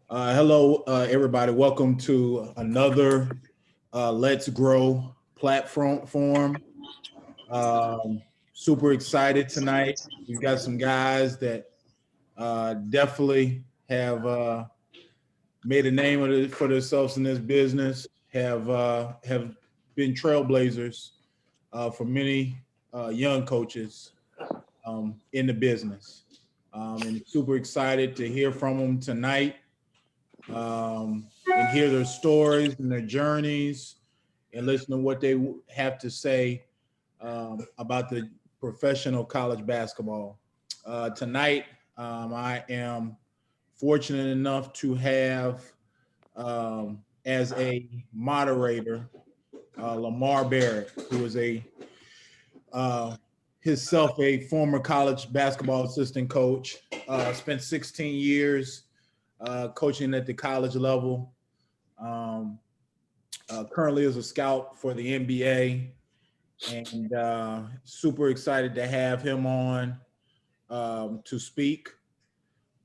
Hello, everybody. Welcome to another Let's Grow platform. Super excited tonight. We've got some guys that definitely have made a name for themselves in this business. Have been trailblazers for many young coaches in the business, and super excited to hear from them tonight. And hear their stories and their journeys and listen to what they have to say about the professional college basketball. Tonight, I am fortunate enough to have as a moderator Lamar Barrett, who is uh, himself a former college basketball assistant coach, spent 16 years coaching at the college level. Um, Currently is a scout for the NBA, and super excited to have him on to speak.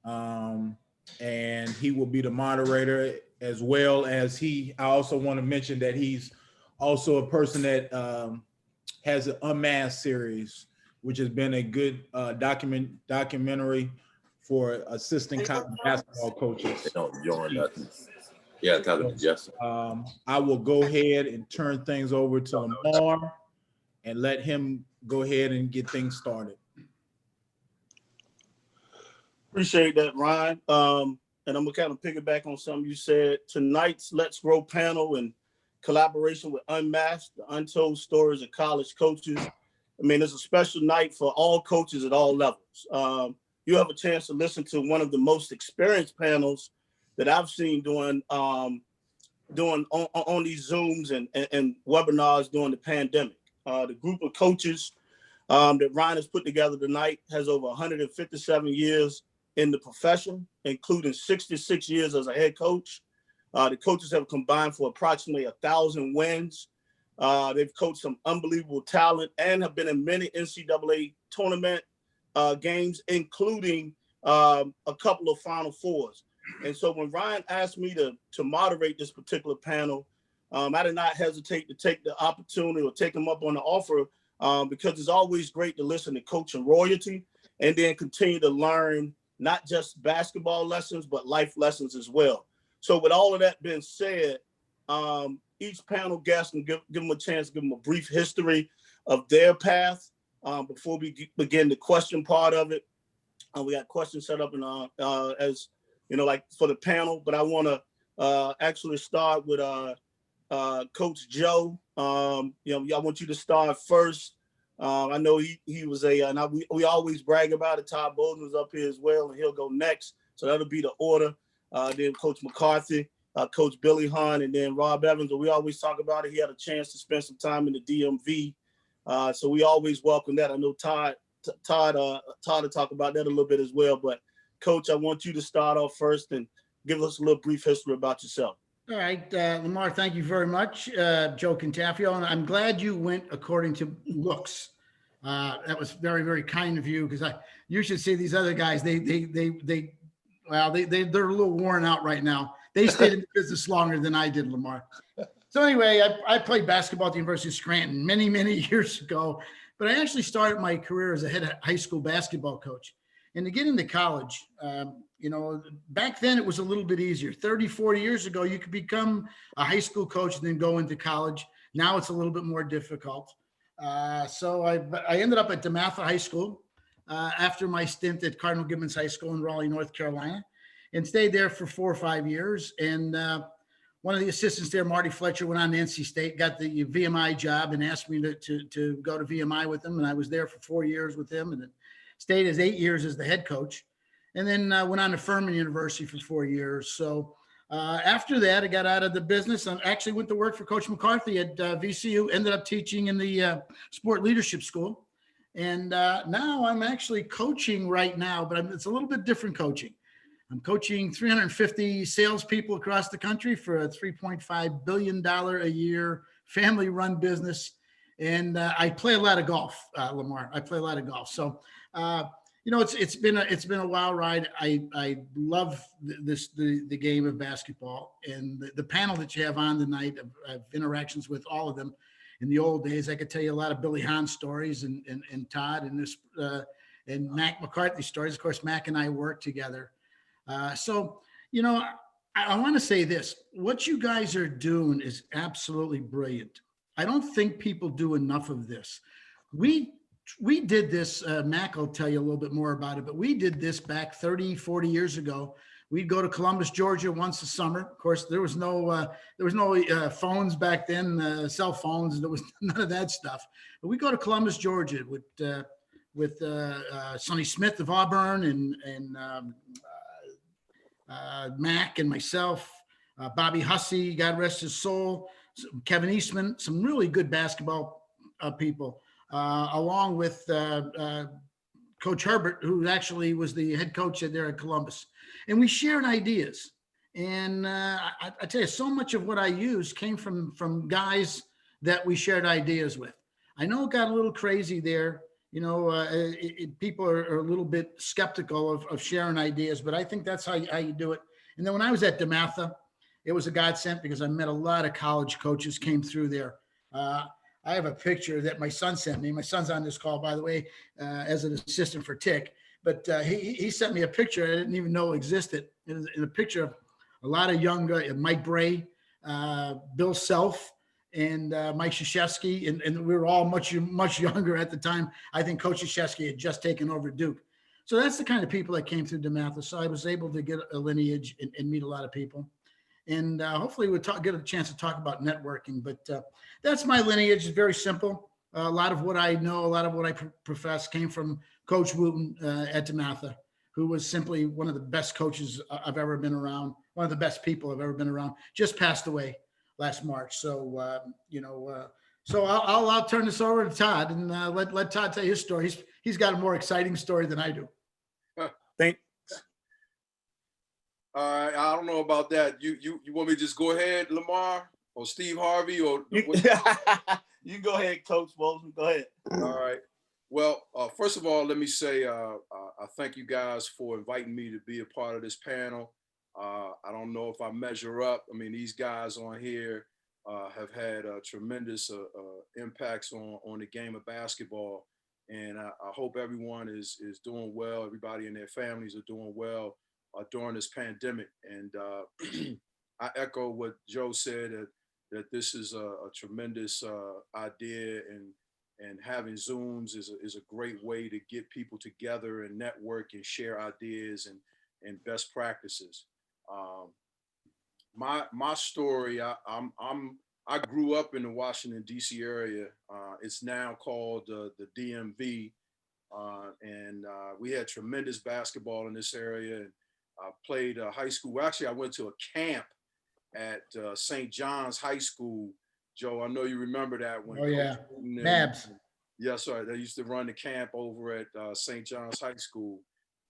Um, and he will be the moderator as well as I also want to mention that he's also a person that has an UnMasked series, which has been a good documentary for assistant college basketball coaches. Don't join us. Yeah, talking to Justin. I will go ahead and turn things over to Lamar and let him go ahead and get things started. Appreciate that, Ryan. And I'm gonna kind of piggyback on something you said. Tonight's Let's Grow panel in collaboration with UnMasked, the untold stories of college coaches. I mean, it's a special night for all coaches at all levels. You have a chance to listen to one of the most experienced panels that I've seen doing on these Zooms and webinars during the pandemic. The group of coaches that Ryan has put together tonight has over 157 years in the profession, including 66 years as a head coach. The coaches have combined for approximately 1,000 wins. They've coached some unbelievable talent and have been in many NCAA tournament games, including a couple of Final Fours. And so when Ryan asked me to moderate this particular panel, I did not hesitate to take the opportunity or take him up on the offer because it's always great to listen to coaching royalty and then continue to learn not just basketball lessons, but life lessons as well. So with all of that being said, each panel guest can give them a chance to give them a brief history of their path before we begin the question part of it. We got questions set up as you know, like for the panel, but I want to actually start with Coach Joe. I want you to start first. I know he was we always brag about it. Todd Bozeman's up here as well, and he'll go next. So that'll be the order. Then Coach McCarthy, Coach Billy Hahn, and then Rob Evans. But we always talk about it. He had a chance to spend some time in the DMV. So we always welcome that. I know Todd will talk about that a little bit as well. But Coach, I want you to start off first and give us a little brief history about yourself. All right, Lamar, thank you very much. Joe Cantafio, and I'm glad you went according to looks. That was very, very kind of you because you should see these other guys. They're a little worn out right now. They stayed in the business longer than I did, Lamar. So anyway, I played basketball at the University of Scranton many, many years ago, but I actually started my career as a head high school basketball coach. And to get into college, back then it was a little bit easier. 30, 40 years ago, you could become a high school coach and then go into college. Now it's a little bit more difficult. So I ended up at DeMatha High School after my stint at Cardinal Gibbons High School in Raleigh, North Carolina, and stayed there for 4 or 5 years. And one of the assistants there, Marty Fletcher, went on to NC State, got the VMI job and asked me to go to VMI with him. And I was there for 4 years with him and then stayed as 8 years as the head coach. And then went on to Furman University for 4 years. So after that, I got out of the business and actually went to work for Coach McCarthy at VCU, ended up teaching in the sport leadership school. And now I'm actually coaching right now, but it's a little bit different coaching. I'm coaching 350 salespeople across the country for a $3.5 billion a year family-run business. And I play a lot of golf, Lamar. I play a lot of golf. So it's been a wild ride. I love the game of basketball, and the panel that you have on tonight. I've interactions with all of them. In the old days, I could tell you a lot of Billy Hahn stories and Todd and Mack McCarthy stories. Of course, Mack and I worked together. So, I want to say this. What you guys are doing is absolutely brilliant. I don't think people do enough of this. We did this, Mac will tell you a little bit more about it, but we did this back 30, 40 years ago. We'd go to Columbus, Georgia once a summer. Of course, there was no phones back then, cell phones. There was none of that stuff. But we go to Columbus, Georgia with Sonny Smith of Auburn and Mac and myself, Bobby Hussey, God rest his soul, Kevin Eastman, some really good basketball people, along with Coach Herbert, who actually was the head coach there at Columbus. And we shared ideas. And I tell you, so much of what I used came from guys that we shared ideas with. I know it got a little crazy there. People are a little bit skeptical of sharing ideas, but I think that's how you do it. And then when I was at DeMatha, it was a godsend because I met a lot of college coaches came through there. I have a picture that my son sent me. My son's on this call, by the way, as an assistant for Tick. But he sent me a picture I didn't even know existed. In a picture of a lot of young Mike Bray, Bill Self, and Mike Krzyzewski, and we were all much younger at the time. I think Coach Krzyzewski had just taken over Duke. So that's the kind of people that came through DeMatha. So I was able to get a lineage and meet a lot of people. And hopefully we'll get a chance to talk about networking. But that's my lineage. It's very simple. A lot of what I know, a lot of what I profess came from Coach Wooten at DeMatha, who was simply one of the best coaches I've ever been around, one of the best people I've ever been around, just passed away last March. So, so I'll turn this over to Todd and let Todd tell his story. He's got a more exciting story than I do. Thanks. All right, I don't know about that. You want me to just go ahead, Lamar, or Steve Harvey, or You can go ahead, Coach Bozeman. Go ahead. All right. Well, first of all, let me say I thank you guys for inviting me to be a part of this panel. I don't know if I measure up. I mean, these guys on here have had tremendous impacts on the game of basketball, and I hope everyone is doing well. Everybody and their families are doing well during this pandemic. And I echo what Joe said, that this is a tremendous idea, and having Zooms is a great way to get people together and network and share ideas and best practices. My story, I grew up in the Washington, D.C. area. It's now called the DMV. And we had tremendous basketball in this area. And I played high school. Actually, I went to a camp at St. John's High School. Joe, I know you remember that one. Oh, yeah. Mabs. Yes, sir. They used to run the camp over at St. John's High School.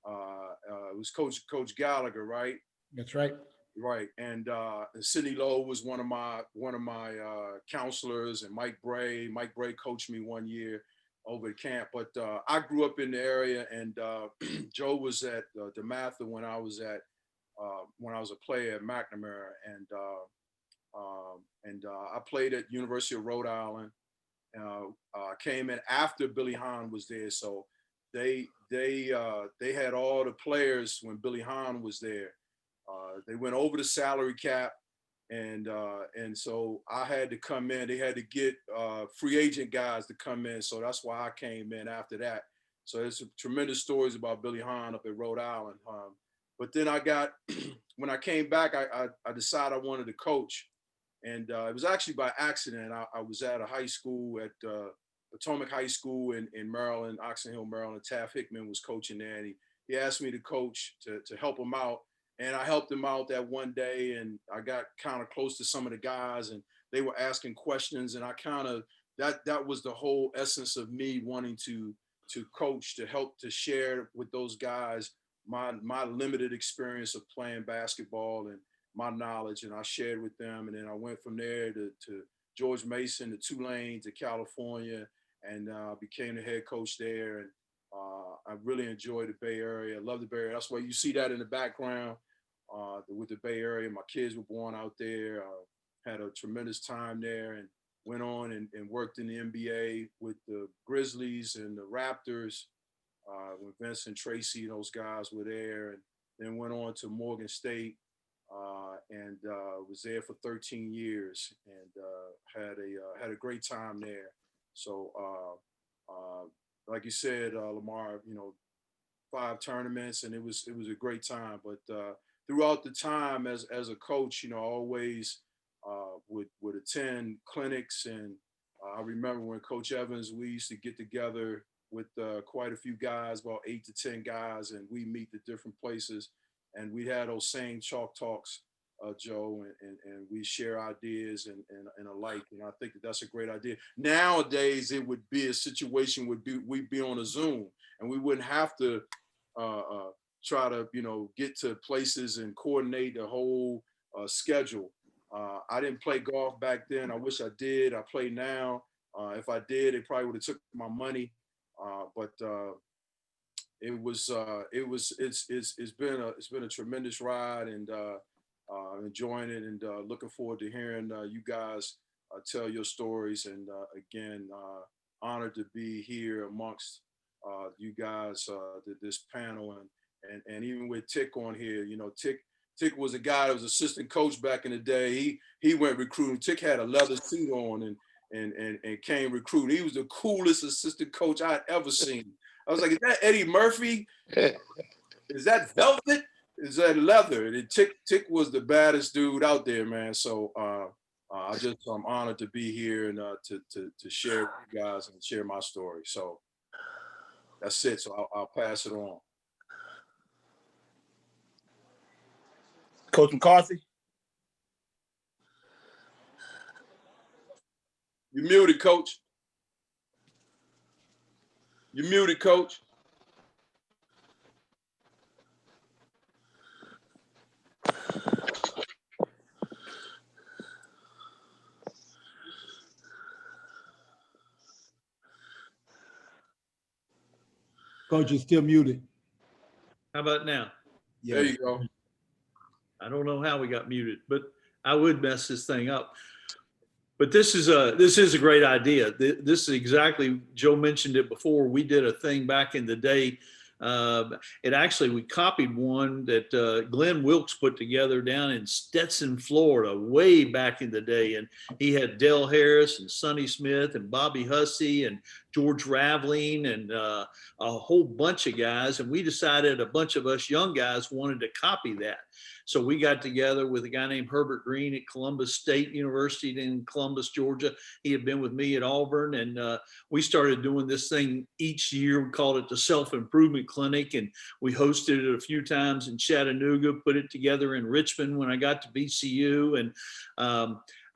It was Coach Gallagher, right? That's right. Right. And Sidney Lowe was one of my counselors, and Mike Bray. Mike Bray coached me one year over at camp. But I grew up in the area, and Joe was at DeMatha when I was a player at McNamara, and I played at University of Rhode Island. I came in after Billy Hahn was there, so they had all the players when Billy Hahn was there. They went over the salary cap, and so I had to come in. They had to get free agent guys to come in, so that's why I came in after that. So there's some tremendous stories about Billy Hahn up at Rhode Island. But then when I came back, I decided I wanted to coach, and it was actually by accident. I was at a high school at Potomac High School in Maryland, Oxon Hill, Maryland. Taft Hickman was coaching there, and he asked me to coach to help him out. And I helped him out that one day, and I got kind of close to some of the guys, and they were asking questions, and I kind of, that was the whole essence of me wanting to coach, to help to share with those guys my limited experience of playing basketball and my knowledge, and I shared with them. And then I went from there to George Mason, to Tulane, to California, and became the head coach there. I really enjoy the Bay Area. I love the Bay Area. That's why you see that in the background with the Bay Area. My kids were born out there. Had a tremendous time there, and went on and worked in the NBA with the Grizzlies and the Raptors when Vincent Tracy and those guys were there, and then went on to Morgan State and was there for 13 years and had a great time there. So like you said, Lamar, 5 tournaments, and it was a great time. But throughout the time as a coach, I always would attend clinics, and I remember when Coach Evans, we used to get together with quite a few guys, about 8 to 10 guys, and we meet at different places, and we had those same chalk talks, Joe, and we share ideas and alike. And I think that's a great idea. Nowadays, it would be a situation we'd be on a Zoom, and we wouldn't have to try to get to places and coordinate the whole schedule. I didn't play golf back then. I wish I did. I play now. If I did, it probably would have took my money. But it's been a tremendous ride, and enjoying it, and looking forward to hearing you guys tell your stories. And again, honored to be here amongst you guys, this panel, and even with Tick on here. Tick was a guy that was assistant coach back in the day. He went recruiting. Tick had a leather suit on and came recruiting. He was the coolest assistant coach I had ever seen. I was like, is that Eddie Murphy? Is that velvet? Is that leather? And Tick was the baddest dude out there, man. So I'm honored to be here and to share with you guys and share my story. So that's it. So I'll pass it on. Coach McCarthy. You're muted, Coach. You're muted, Coach. Coach, you're still muted. How about now? Yeah. There you go. I don't know how we got muted, but I would mess this thing up. But this is a great idea. This is exactly, Joe mentioned it before. We did a thing back in the day. We copied one that Glenn Wilkes put together down in Stetson, Florida, way back in the day. And he had Dale Harris and Sonny Smith and Bobby Hussey and George Raveling and a whole bunch of guys. And we decided, a bunch of us young guys wanted to copy that. So we got together with a guy named Herbert Green at Columbus State University in Columbus, Georgia. He had been with me at Auburn, and we started doing this thing each year. We called it the Self-Improvement Clinic, and we hosted it a few times in Chattanooga, put it together in Richmond when I got to VCU. And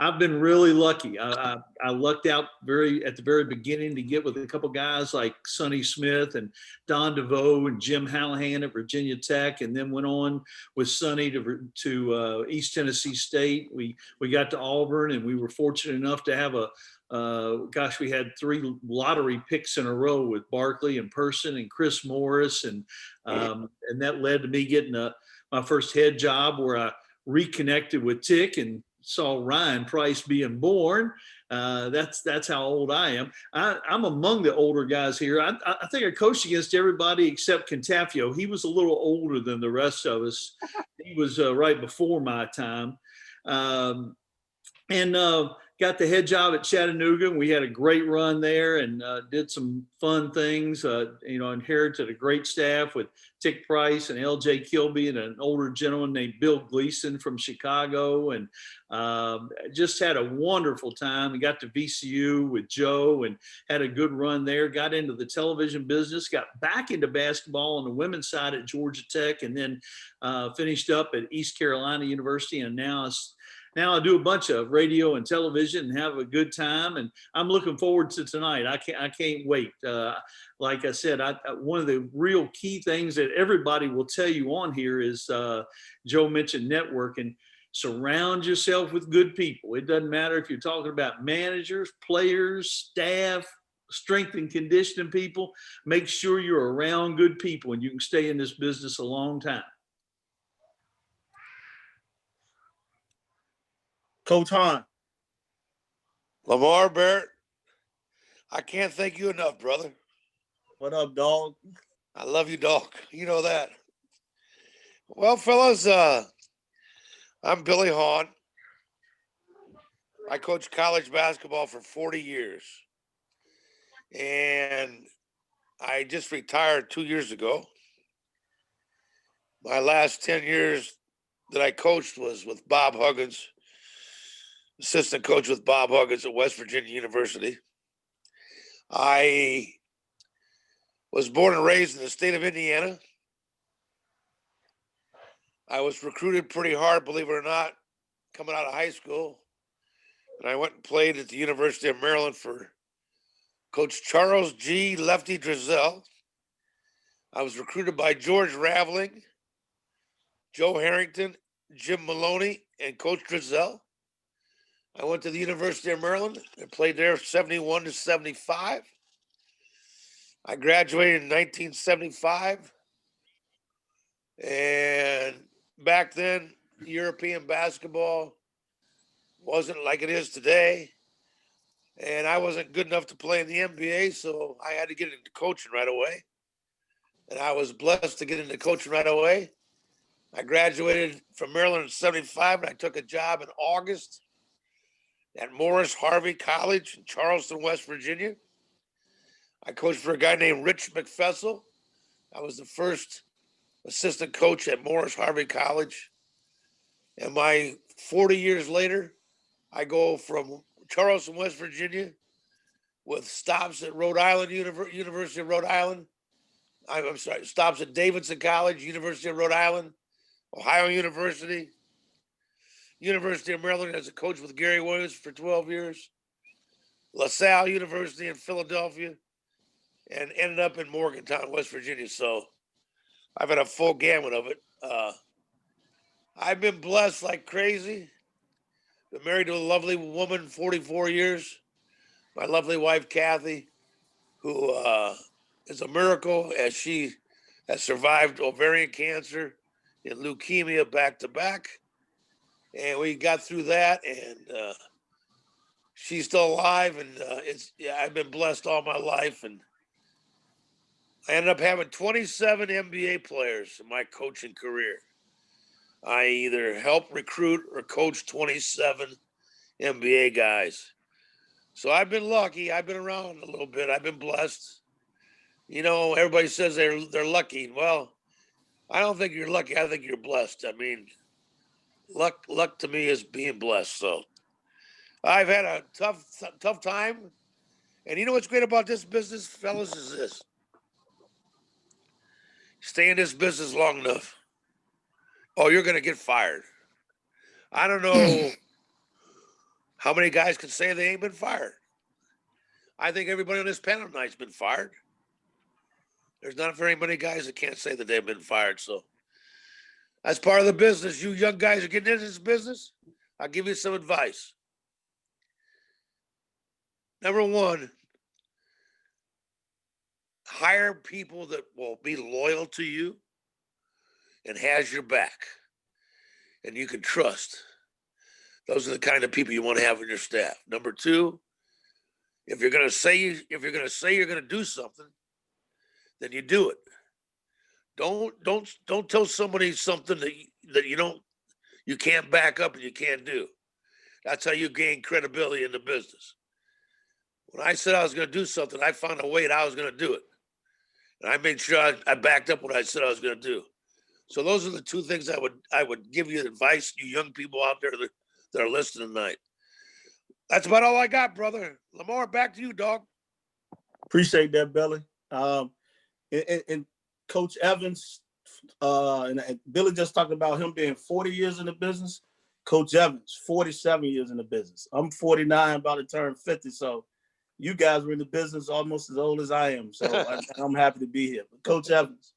I've been really lucky. I lucked out at the very beginning to get with a couple guys like Sonny Smith and Don DeVoe and Jim Hallahan at Virginia Tech, and then went on with Sonny to East Tennessee State. We got to Auburn, and we were fortunate enough to have we had 3 lottery picks in a row with Barkley and Person and Chris Morris, and that led to me getting my first head job, where I reconnected with Tick and saw Ryan Price being born. That's how old I am. I'm among the older guys here. I think I coached against everybody except Cantafio. He was a little older than the rest of us. He was right before my time. Got the head job at Chattanooga, and we had a great run there, and did some fun things. Inherited a great staff with Tick Price and L.J. Kilby and an older gentleman named Bill Gleason from Chicago, and just had a wonderful time. We got to VCU with Joe and had a good run there. Got into the television business, got back into basketball on the women's side at Georgia Tech, and then finished up at East Carolina University, and now I do a bunch of radio and television and have a good time, and I'm looking forward to tonight. I can't wait. Like I said, one of the real key things that everybody will tell you on here is, Joe mentioned networking. Surround yourself with good people. It doesn't matter if you're talking about managers, players, staff, strength and conditioning people. Make sure you're around good people and you can stay in this business a long time. Coach Hahn. Lamar Barrett, I can't thank you enough, brother. What up, dog? I love you, dog. You know that. Well, fellas, I'm Billy Hahn. I coached college basketball for 40 years. And I just retired 2 years ago. My last 10 years that I coached was with Bob Huggins, assistant coach with Bob Huggins at West Virginia University. I was born and raised in the state of Indiana. I was recruited pretty hard, believe it or not, coming out of high school. And I went and played at the University of Maryland for Coach Charles G. Lefty Drizel. I was recruited by George Raveling, Joe Harrington, Jim Maloney, and Coach Drizel. I went to the University of Maryland and played there 71 to 75. I graduated in 1975. And back then, European basketball wasn't like it is today. And I wasn't good enough to play in the NBA, so I had to get into coaching right away. And I was blessed to get into coaching right away. I graduated from Maryland in 75, and I took a job in August at Morris Harvey College in Charleston, West Virginia. I coached for a guy named Rich McFessel. I was the first assistant coach at Morris Harvey College. And my 40 years later, I go from Charleston, West Virginia, with stops at Rhode Island, University of Rhode Island. I'm sorry, stops at Davidson College, University of Rhode Island, Ohio University, University of Maryland as a coach with Gary Williams for 12 years, LaSalle University in Philadelphia, and ended up in Morgantown, West Virginia. So I've had a full gamut of it. I've been blessed like crazy. Been married to a lovely woman, 44 years. My lovely wife, Kathy, who is a miracle as she has survived ovarian cancer and leukemia back to back. And we got through that, and she's still alive. And I've been blessed all my life. And I ended up having 27 NBA players in my coaching career. I either helped recruit or coach 27 NBA guys. So I've been lucky. I've been around a little bit. I've been blessed. You know, everybody says they're lucky. Well, I don't think you're lucky. I think you're blessed. I mean, luck to me is being blessed. So I've had a tough time. And you know what's great about this business, fellas, is this. Stay in this business long enough. Oh, you're going to get fired. I don't know how many guys can say they ain't been fired. I think everybody on this panel tonight's been fired. There's not very many guys that can't say that they've been fired. So that's part of the business. You young guys are getting into this business. I'll give you some advice. Number one, hire people that will be loyal to you and has your back and you can trust. Those are the kind of people you want to have in your staff. Number two, if you're going to say you're going to do something, then you do it. Don't tell somebody something that you can't back up and you can't do. That's how you gain credibility in the business. When I said I was going to do something, I found a way that I was going to do it. And I made sure I backed up what I said I was going to do. So those are the two things I would give you advice, you young people out there that are listening tonight. That's about all I got, brother. Lamar, back to you, dog. Appreciate that, Billy. And Coach Evans, and Billy just talked about him being 40 years in the business. Coach Evans, 47 years in the business. I'm 49, about to turn 50. So you guys were in the business almost as old as I am. So I'm happy to be here. But Coach Evans.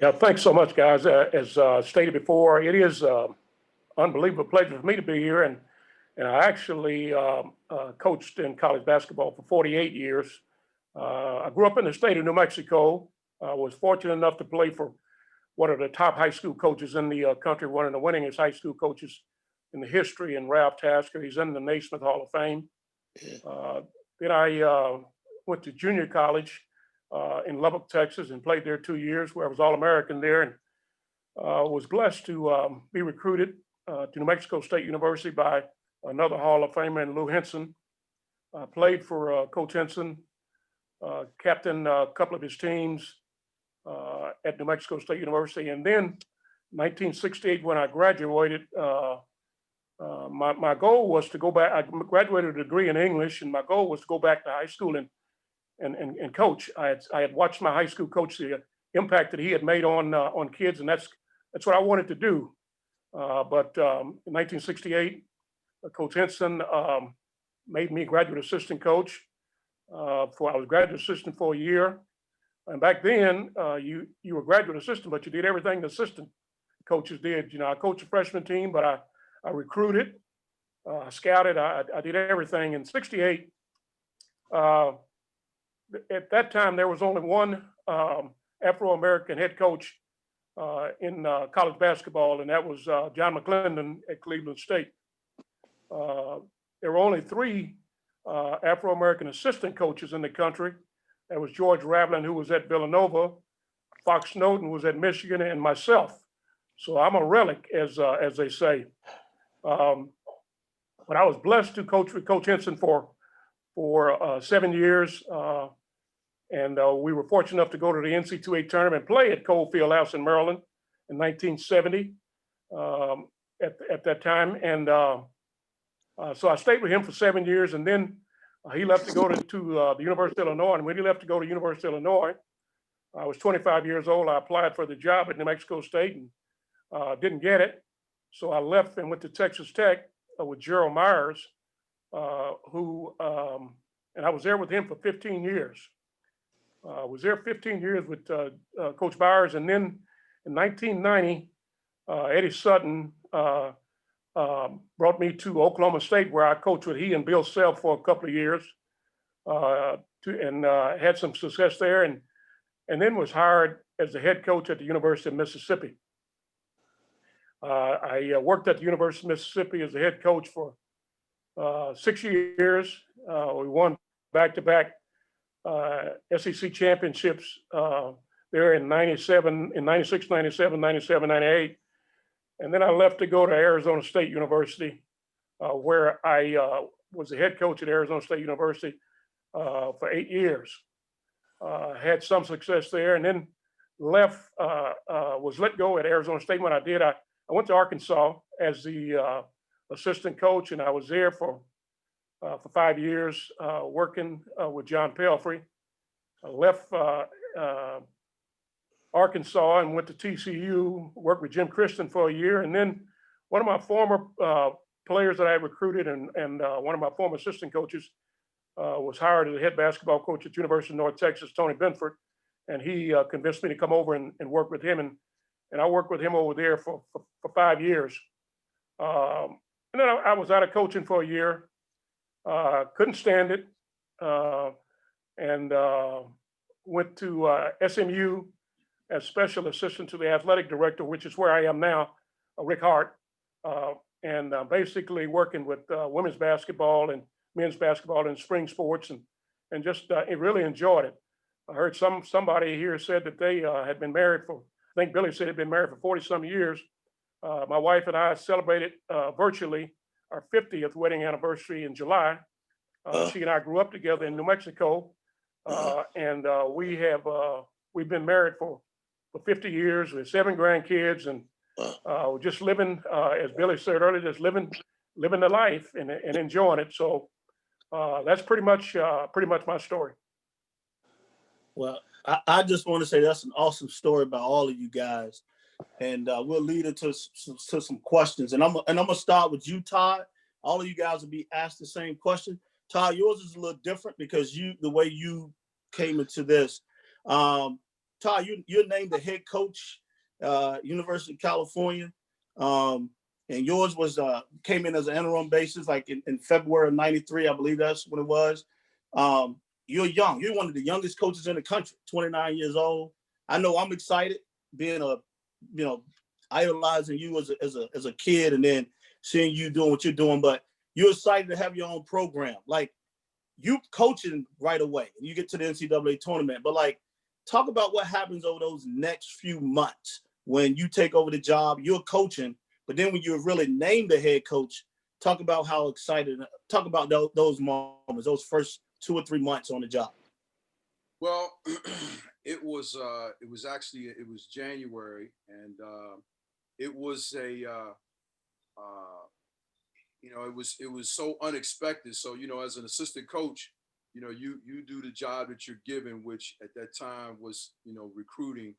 Yeah, thanks so much, guys. As stated before, it is unbelievable pleasure for me to be here. And And I actually coached in college basketball for 48 years. I grew up in the state of New Mexico. I was fortunate enough to play for one of the top high school coaches in the country, one of the winningest high school coaches in the history, and Ralph Tasker. He's in the Naismith Hall of Fame. Then I went to junior college in Lubbock, Texas, and played there 2 years, where I was All-American there, and was blessed to be recruited to New Mexico State University by another Hall of Famer, Lou Henson. Played for Coach Henson, captained a couple of his teams at New Mexico State University. And then 1968, when I graduated, my goal was to go back. I graduated with a degree in English, and my goal was to go back to high school and coach. I had watched my high school coach, the impact that he had made on kids, and that's what I wanted to do. But in 1968, Coach Henson made me graduate assistant coach. I was graduate assistant for a year. And back then, you were graduate assistant, but you did everything the assistant coaches did. You know, I coached a freshman team, but I recruited, scouted, I did everything. In '68, at that time, there was only one Afro-American head coach in college basketball, and that was John McClendon at Cleveland State. There were only three Afro-American assistant coaches in the country. That was George Raveling, who was at Villanova, Fox Snowden was at Michigan, and myself. So I'm a relic, as they say. But I was blessed to coach with Coach Henson for 7 years. And we were fortunate enough to go to the NC2A tournament and play at Cole Fieldhouse in Maryland in 1970 at that time. And so I stayed with him for 7 years, and then he left to go to the University of Illinois. And when he left to go to University of Illinois, I was 25 years old. I applied for the job at New Mexico State and didn't get it. So I left and went to Texas Tech with Gerald Myers, and I was there with him for 15 years. I was there 15 years with Coach Myers. And then in 1990, Eddie Sutton brought me to Oklahoma State, where I coached with he and Bill Self for a couple of years, and had some success there, and then was hired as the head coach at the University of Mississippi. I worked at the University of Mississippi as the head coach for 6 years. We won back-to-back SEC championships there in 97, in 96, 97, 97, 98. And then I left to go to Arizona State University, where I was the head coach at Arizona State University for 8 years. Had some success there, and then left, was let go at Arizona State. When I did, I went to Arkansas as the assistant coach, and I was there for 5 years working with John Pelfrey. I left Arkansas and went to TCU, worked with Jim Christen for a year. And then one of my former players that I recruited and one of my former assistant coaches was hired as the head basketball coach at University of North Texas, Tony Benford. And he convinced me to come over and work with him. And I worked with him over there for 5 years. And then I was out of coaching for a year. Couldn't stand it. And went to SMU as special assistant to the athletic director, which is where I am now, Rick Hart, and basically working with women's basketball and men's basketball and spring sports, and just really enjoyed it. I heard somebody here said that they had been married for, I think Billy said had been married for 40-some years. My wife and I celebrated virtually our 50th wedding anniversary in July. She and I grew up together in New Mexico, and we've been married for 50 years with 7 grandkids, and we're just living, as Billy said earlier, just living the life and enjoying it. So that's pretty much my story. Well, I just want to say that's an awesome story by all of you guys, and we'll lead into some questions. And I'm gonna start with you, Todd. All of you guys will be asked the same question. Todd, yours is a little different because the way you came into this. Todd, you're named the head coach, University of California, and yours was came in as an interim basis, like in February of '93, I believe that's when it was. You're young. You're one of the youngest coaches in the country, 29 years old. I know I'm excited being idolizing you as a kid, and then seeing you doing what you're doing. But you're excited to have your own program, like you coaching right away. You get to the NCAA tournament, but like, talk about what happens over those next few months when you take over the job. You're coaching, but then when you're really named the head coach, talk about how excited. Talk about those moments, those first 2 or 3 months on the job. Well, it was January, and it was it was so unexpected. So, as an assistant coach, you do the job that you're given, which at that time was, recruiting.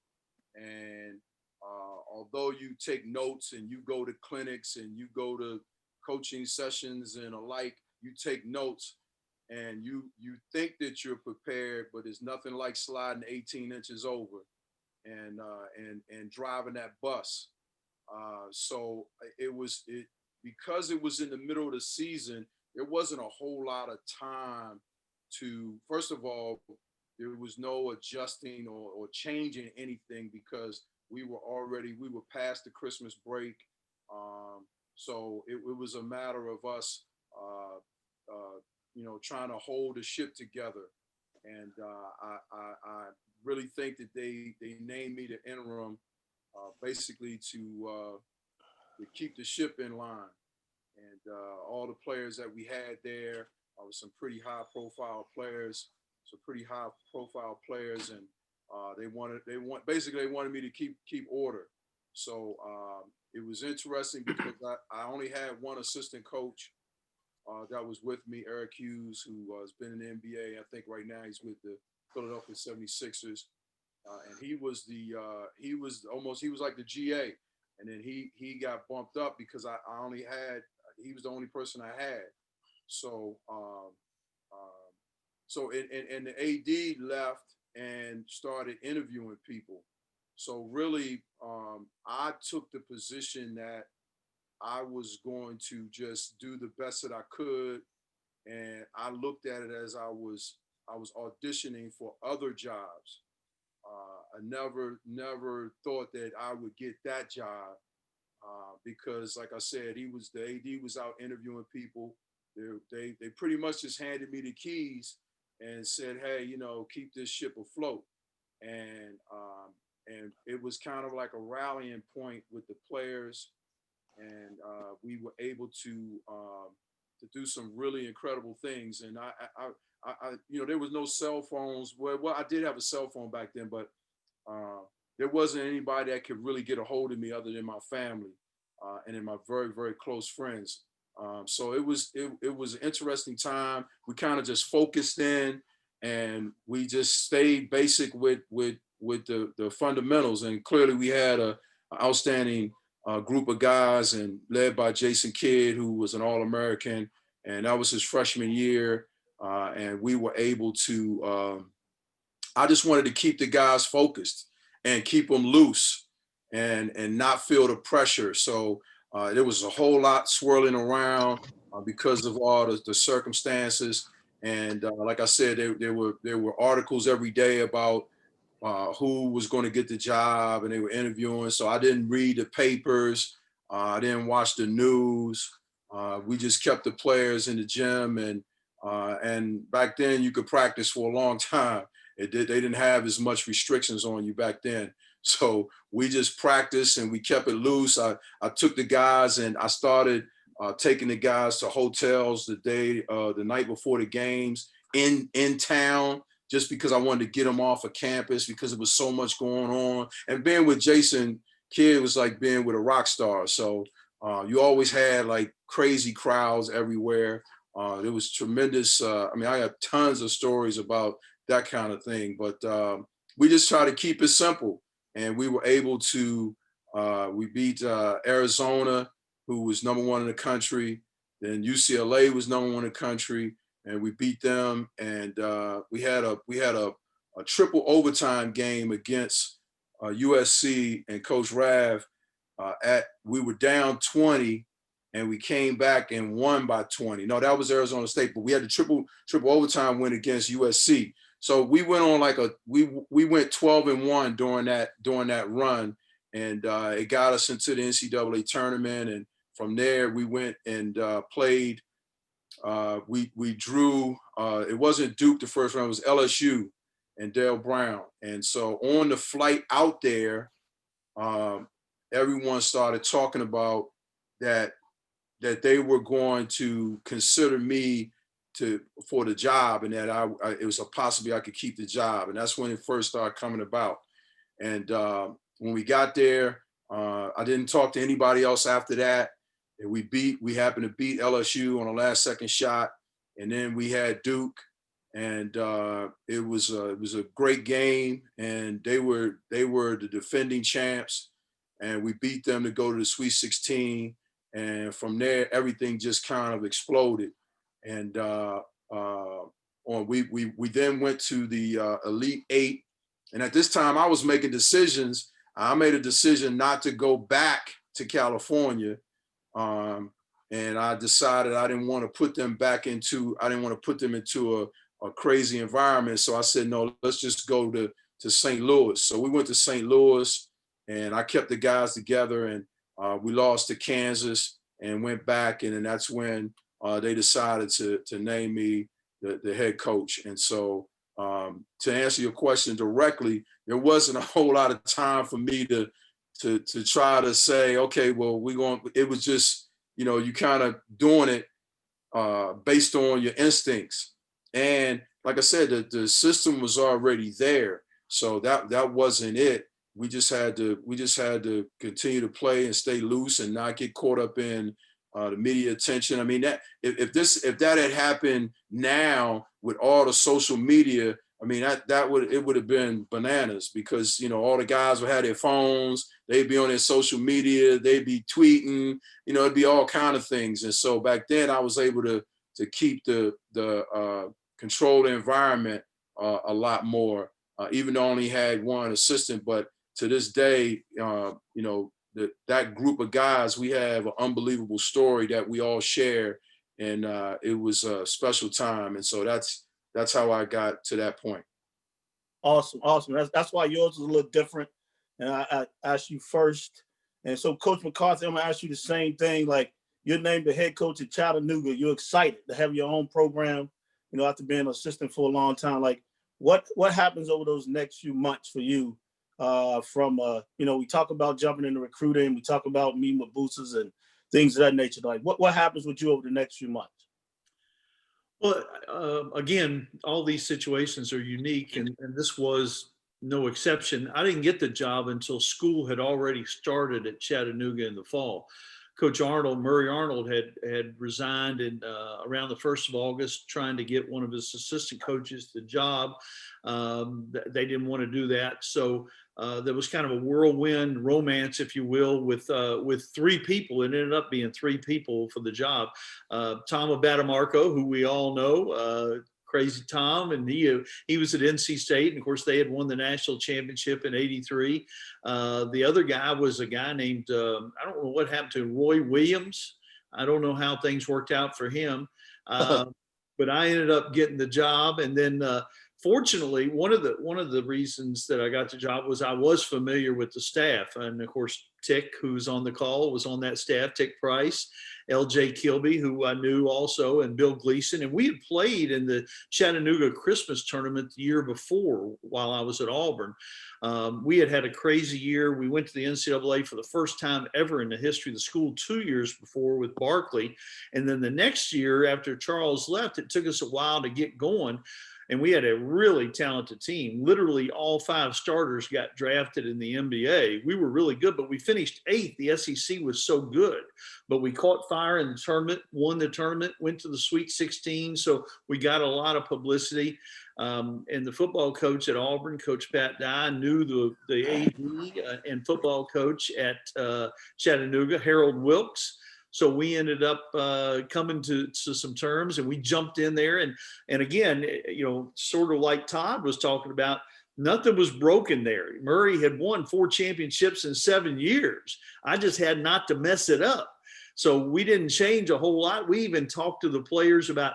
And although you take notes and you go to clinics and you go to coaching sessions and alike, you take notes and you think that you're prepared, but it's nothing like sliding 18 inches over and driving that bus. So because it was in the middle of the season, there wasn't a whole lot of time to, first of all, there was no adjusting or changing anything because we were past the Christmas break. So it was a matter of us, trying to hold the ship together. And I really think that they named me the interim basically to keep the ship in line. And all the players that we had there were some pretty high profile players, and they wanted me to keep order. So it was interesting because I only had one assistant coach that was with me, Eric Hughes, who has been in the NBA. I think right now he's with the Philadelphia 76ers. And he was like the GA. And then he got bumped up because he was the only person I had. So, and the AD left and started interviewing people. So really, I took the position that I was going to just do the best that I could. And I looked at it as I was auditioning for other jobs. I never thought that I would get that job because, like I said, the AD was out interviewing people. They pretty much just handed me the keys and said, hey, keep this ship afloat. And it was kind of like a rallying point with the players, and we were able to do some really incredible things. And I there was no cell phones. Well, I did have a cell phone back then, but there wasn't anybody that could really get a hold of me other than my family and then my very, very close friends. So it was an interesting time. We kind of just focused in, and we just stayed basic with the fundamentals. And clearly, we had an outstanding group of guys, and led by Jason Kidd, who was an All-American, and that was his freshman year. And we were able to. I just wanted to keep the guys focused and keep them loose, and not feel the pressure. So there was a whole lot swirling around because of all the circumstances. And like I said, there were articles every day about who was going to get the job, and they were interviewing. So I didn't read the papers. I didn't watch the news. We just kept the players in the gym, and back then you could practice for a long time. They didn't have as much restrictions on you back then. So we just practiced and we kept it loose. I took the guys and I started taking the guys to hotels the night before the games in town, just because I wanted to get them off of campus because there was so much going on. And being with Jason Kidd was like being with a rock star. So you always had like crazy crowds everywhere. There was tremendous. I have tons of stories about that kind of thing, but we just try to keep it simple. And we were able to, we beat Arizona, who was #1 in the country. Then UCLA was #1 in the country, and we beat them. And we had a triple overtime game against USC, and Coach Rav we were down 20 and we came back and won by 20. No, that was Arizona State, but we had the triple overtime win against USC. So we went on we went 12-1 during that run, and it got us into the NCAA tournament. And from there we went and played. We drew. It wasn't Duke the first round; it was LSU and Dale Brown. And so on the flight out there, everyone started talking about that they were going to consider me for the job, and that it was a possibility I could keep the job. And that's when it first started coming about. And when we got there, I didn't talk to anybody else after that. And we happened to beat LSU on a last second shot. And then we had Duke, and it was a great game. And they were the defending champs, and we beat them to go to the Sweet 16. And from there, everything just kind of exploded. And we then went to the Elite Eight. And at this time, I was making decisions. I made a decision not to go back to California. And I decided I didn't want to put them into a crazy environment. So I said, no, let's just go to St. Louis. So we went to St. Louis, and I kept the guys together, and we lost to Kansas and went back. And then that's when they decided to name me the head coach. And so to answer your question directly, there wasn't a whole lot of time for me to try to say, okay, well, it was just, you kind of doing it based on your instincts. And like I said, the system was already there. So that wasn't it. We just had to continue to play and stay loose and not get caught up in the media attention. I mean, that if that had happened now with all the social media, I mean, it would have been bananas, because, all the guys would have their phones, they'd be on their social media, they'd be tweeting, it'd be all kind of things. And so back then I was able to keep the control the environment a lot more, even though I only had one assistant. But to this day, that group of guys, we have an unbelievable story that we all share. And it was a special time. And so that's how I got to that point. Awesome. That's why yours is a little different. And I asked you first. And so, Coach McCarthy, I'm gonna ask you the same thing. Like, you're named the head coach at Chattanooga. You're excited to have your own program, after being an assistant for a long time. Like, what happens over those next few months for you? We talk about jumping into recruiting, we talk about meeting with boosters and things of that nature. Like, what happens with you over the next few months? Well, again, all these situations are unique, and this was no exception. I didn't get the job until school had already started at Chattanooga in the fall. Coach Murray Arnold had resigned around the 1st of August, trying to get one of his assistant coaches the job. They didn't want to do that. So there was kind of a whirlwind romance, if you will, with 3 people. It ended up being 3 people for the job. Tom Abatamarco, who we all know, Crazy Tom, and he was at NC State, and of course they had won the national championship in '83. The other guy was a guy named I don't know what happened to Roy Williams. I don't know how things worked out for him, but I ended up getting the job. And then fortunately, one of the reasons that I got the job was I was familiar with the staff, and of course Tick, who's on the call, was on that staff. Tick Price, LJ Kilby, who I knew also, and Bill Gleason. And we had played in the Chattanooga Christmas tournament the year before while I was at Auburn. We had a crazy year. We went to the NCAA for the first time ever in the history of the school 2 years before with Barkley. And then the next year after Charles left, it took us a while to get going. And we had a really talented team. Literally all 5 starters got drafted in the NBA. We were really good, but we finished 8th. The SEC was so good. But we caught fire in the tournament, won the tournament, went to the Sweet 16. So we got a lot of publicity. And the football coach at Auburn, Coach Pat Dye, knew the AD and football coach at Chattanooga, Harold Wilkes. So we ended up coming to some terms, and we jumped in there. And again, sort of like Todd was talking about, Nothing was broken there. Murray had won 4 championships in 7 years. I just had not to mess it up. So we didn't change a whole lot. We even talked to the players about,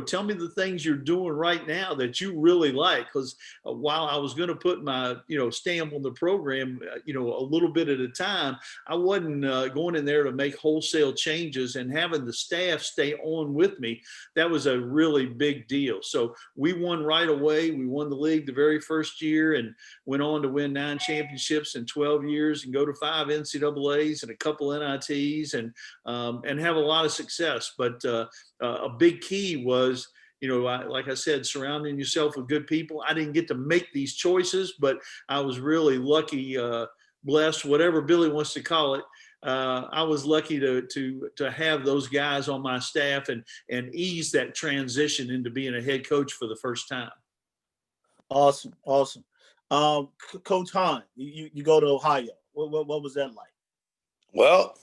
tell me the things you're doing right now that you really like. Because while I was going to put my, stamp on the program, a little bit at a time, I wasn't going in there to make wholesale changes, and having the staff stay on with me. That was a really big deal. So we won right away. We won the league the very first year and went on to win 9 championships in 12 years and go to 5 NCAAs and a couple NITs and have a lot of success. But a big key was, like I said, surrounding yourself with good people. I didn't get to make these choices, but I was really lucky, blessed, whatever Billy wants to call it. I was lucky to have those guys on my staff and ease that transition into being a head coach for the first time. Awesome. Coach Hahn, you go to Ohio. What was that like? Well,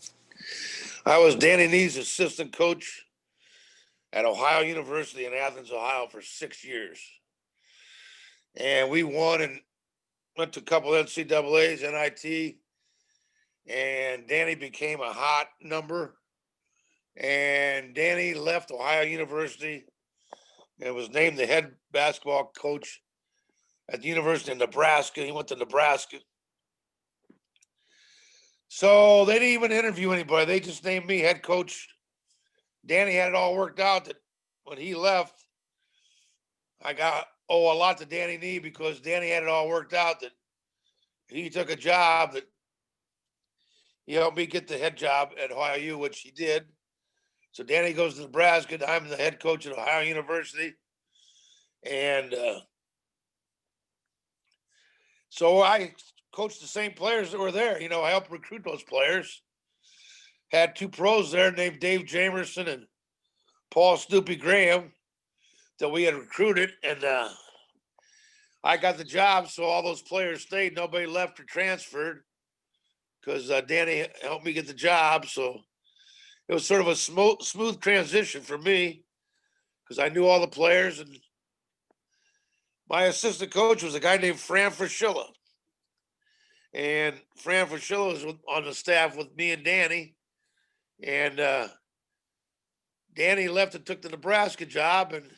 I was Danny Nee's assistant coach at Ohio University in Athens, Ohio for 6 years. And we won and went to a couple NCAAs, NIT, and Danny became a hot number. And Danny left Ohio University and was named the head basketball coach at the University of Nebraska. He went to Nebraska. So they didn't even interview anybody. They just named me head coach. Danny had it all worked out that when he left, I owe a lot to Danny Nee, because Danny had it all worked out that he took a job that he helped me get the head job at Ohio U, which he did. So Danny goes to Nebraska. I'm the head coach at Ohio University. And so I coached the same players that were there. I helped recruit those players. Had 2 pros there named Dave Jamerson and Paul Snoopy Graham that we had recruited. And I got the job, so all those players stayed. Nobody left or transferred because Danny helped me get the job. So it was sort of a smooth transition for me because I knew all the players. And my assistant coach was a guy named Fran Fraschilla. And Fran Fraschilla was on the staff with me and Danny. And Danny left and took the Nebraska job. And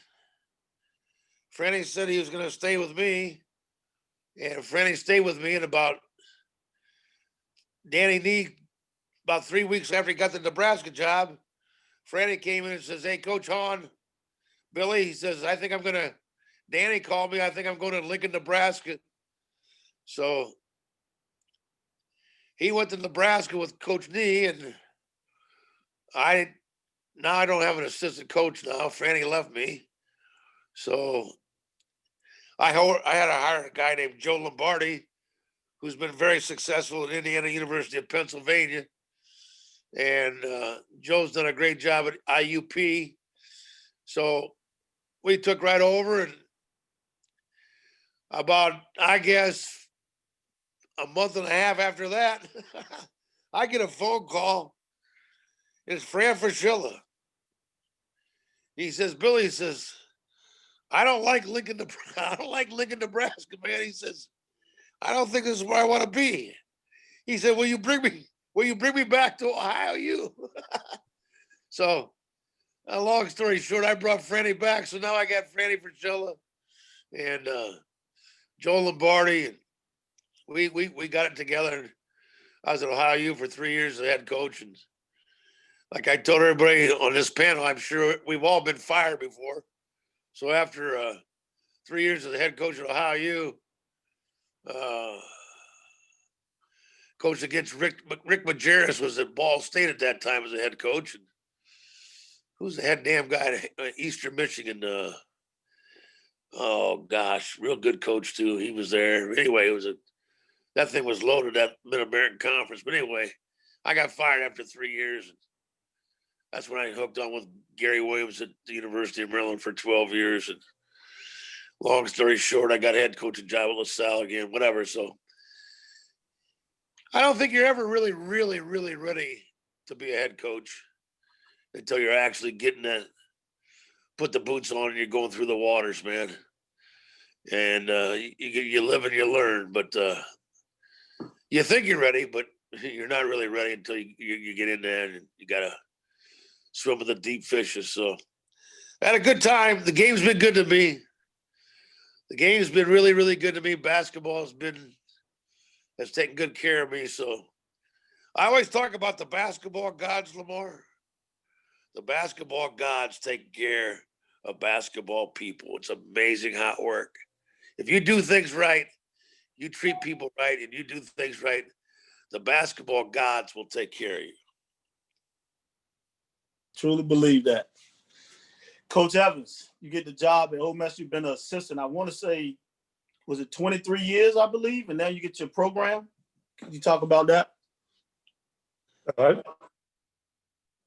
Franny said he was going to stay with me. And Franny stayed with me. And Danny Nee, about 3 weeks after he got the Nebraska job, Franny came in and says, "Hey, Coach Hahn, Billy," he says, Danny called me. I think I'm going to Lincoln, Nebraska. So he went to Nebraska with Coach Nee, and I don't have an assistant coach now. Franny left me. So I had to hire a guy named Joe Lombardi, who's been very successful at Indiana University of Pennsylvania. And Joe's done a great job at IUP. So we took right over, and about, I guess, a month and a half after that, I get a phone call. It's Fran Fraschilla. He says, "Billy," he says, I don't like Lincoln, Nebraska, man." He says, "I don't think this is where I want to be." He said, Will you bring me back to Ohio U?" So, a long story short, I brought Franny back. So now I got Franny Fraschilla and Joe Lombardi, and we got it together. I was at Ohio U for 3 years as head coach, and like I told everybody on this panel, I'm sure we've all been fired before. So after 3 years as the head coach at Ohio U, coached against Rick Majerus, was at Ball State at that time as a head coach. And who's the head damn guy at Eastern Michigan? Oh gosh, real good coach too. He was there. Anyway, that thing was loaded, that Mid-American Conference. But anyway, I got fired after 3 years. And that's when I hooked on with Gary Williams at the University of Maryland for 12 years. And long story short, I got head coaching job at LaSalle again, whatever. So I don't think you're ever really, really, really ready to be a head coach until you're actually getting put the boots on and you're going through the waters, man. and you live and you learn. But you think you're ready, but you're not really ready until you get in there and you gotta swim with the deep fishes. So I had a good time. The game's been good to me. The game's been really, really good to me. Basketball has taken good care of me. So I always talk about the basketball gods, Lamar. The basketball gods take care of basketball people. It's amazing how it works. If you do things right, you treat people right, and you do things right, the basketball gods will take care of you. Truly believe that. Coach Evans, you get the job at Ole Miss. You've been an assistant. I want to say, was it 23 years, I believe? And now you get your program. Could you talk about that?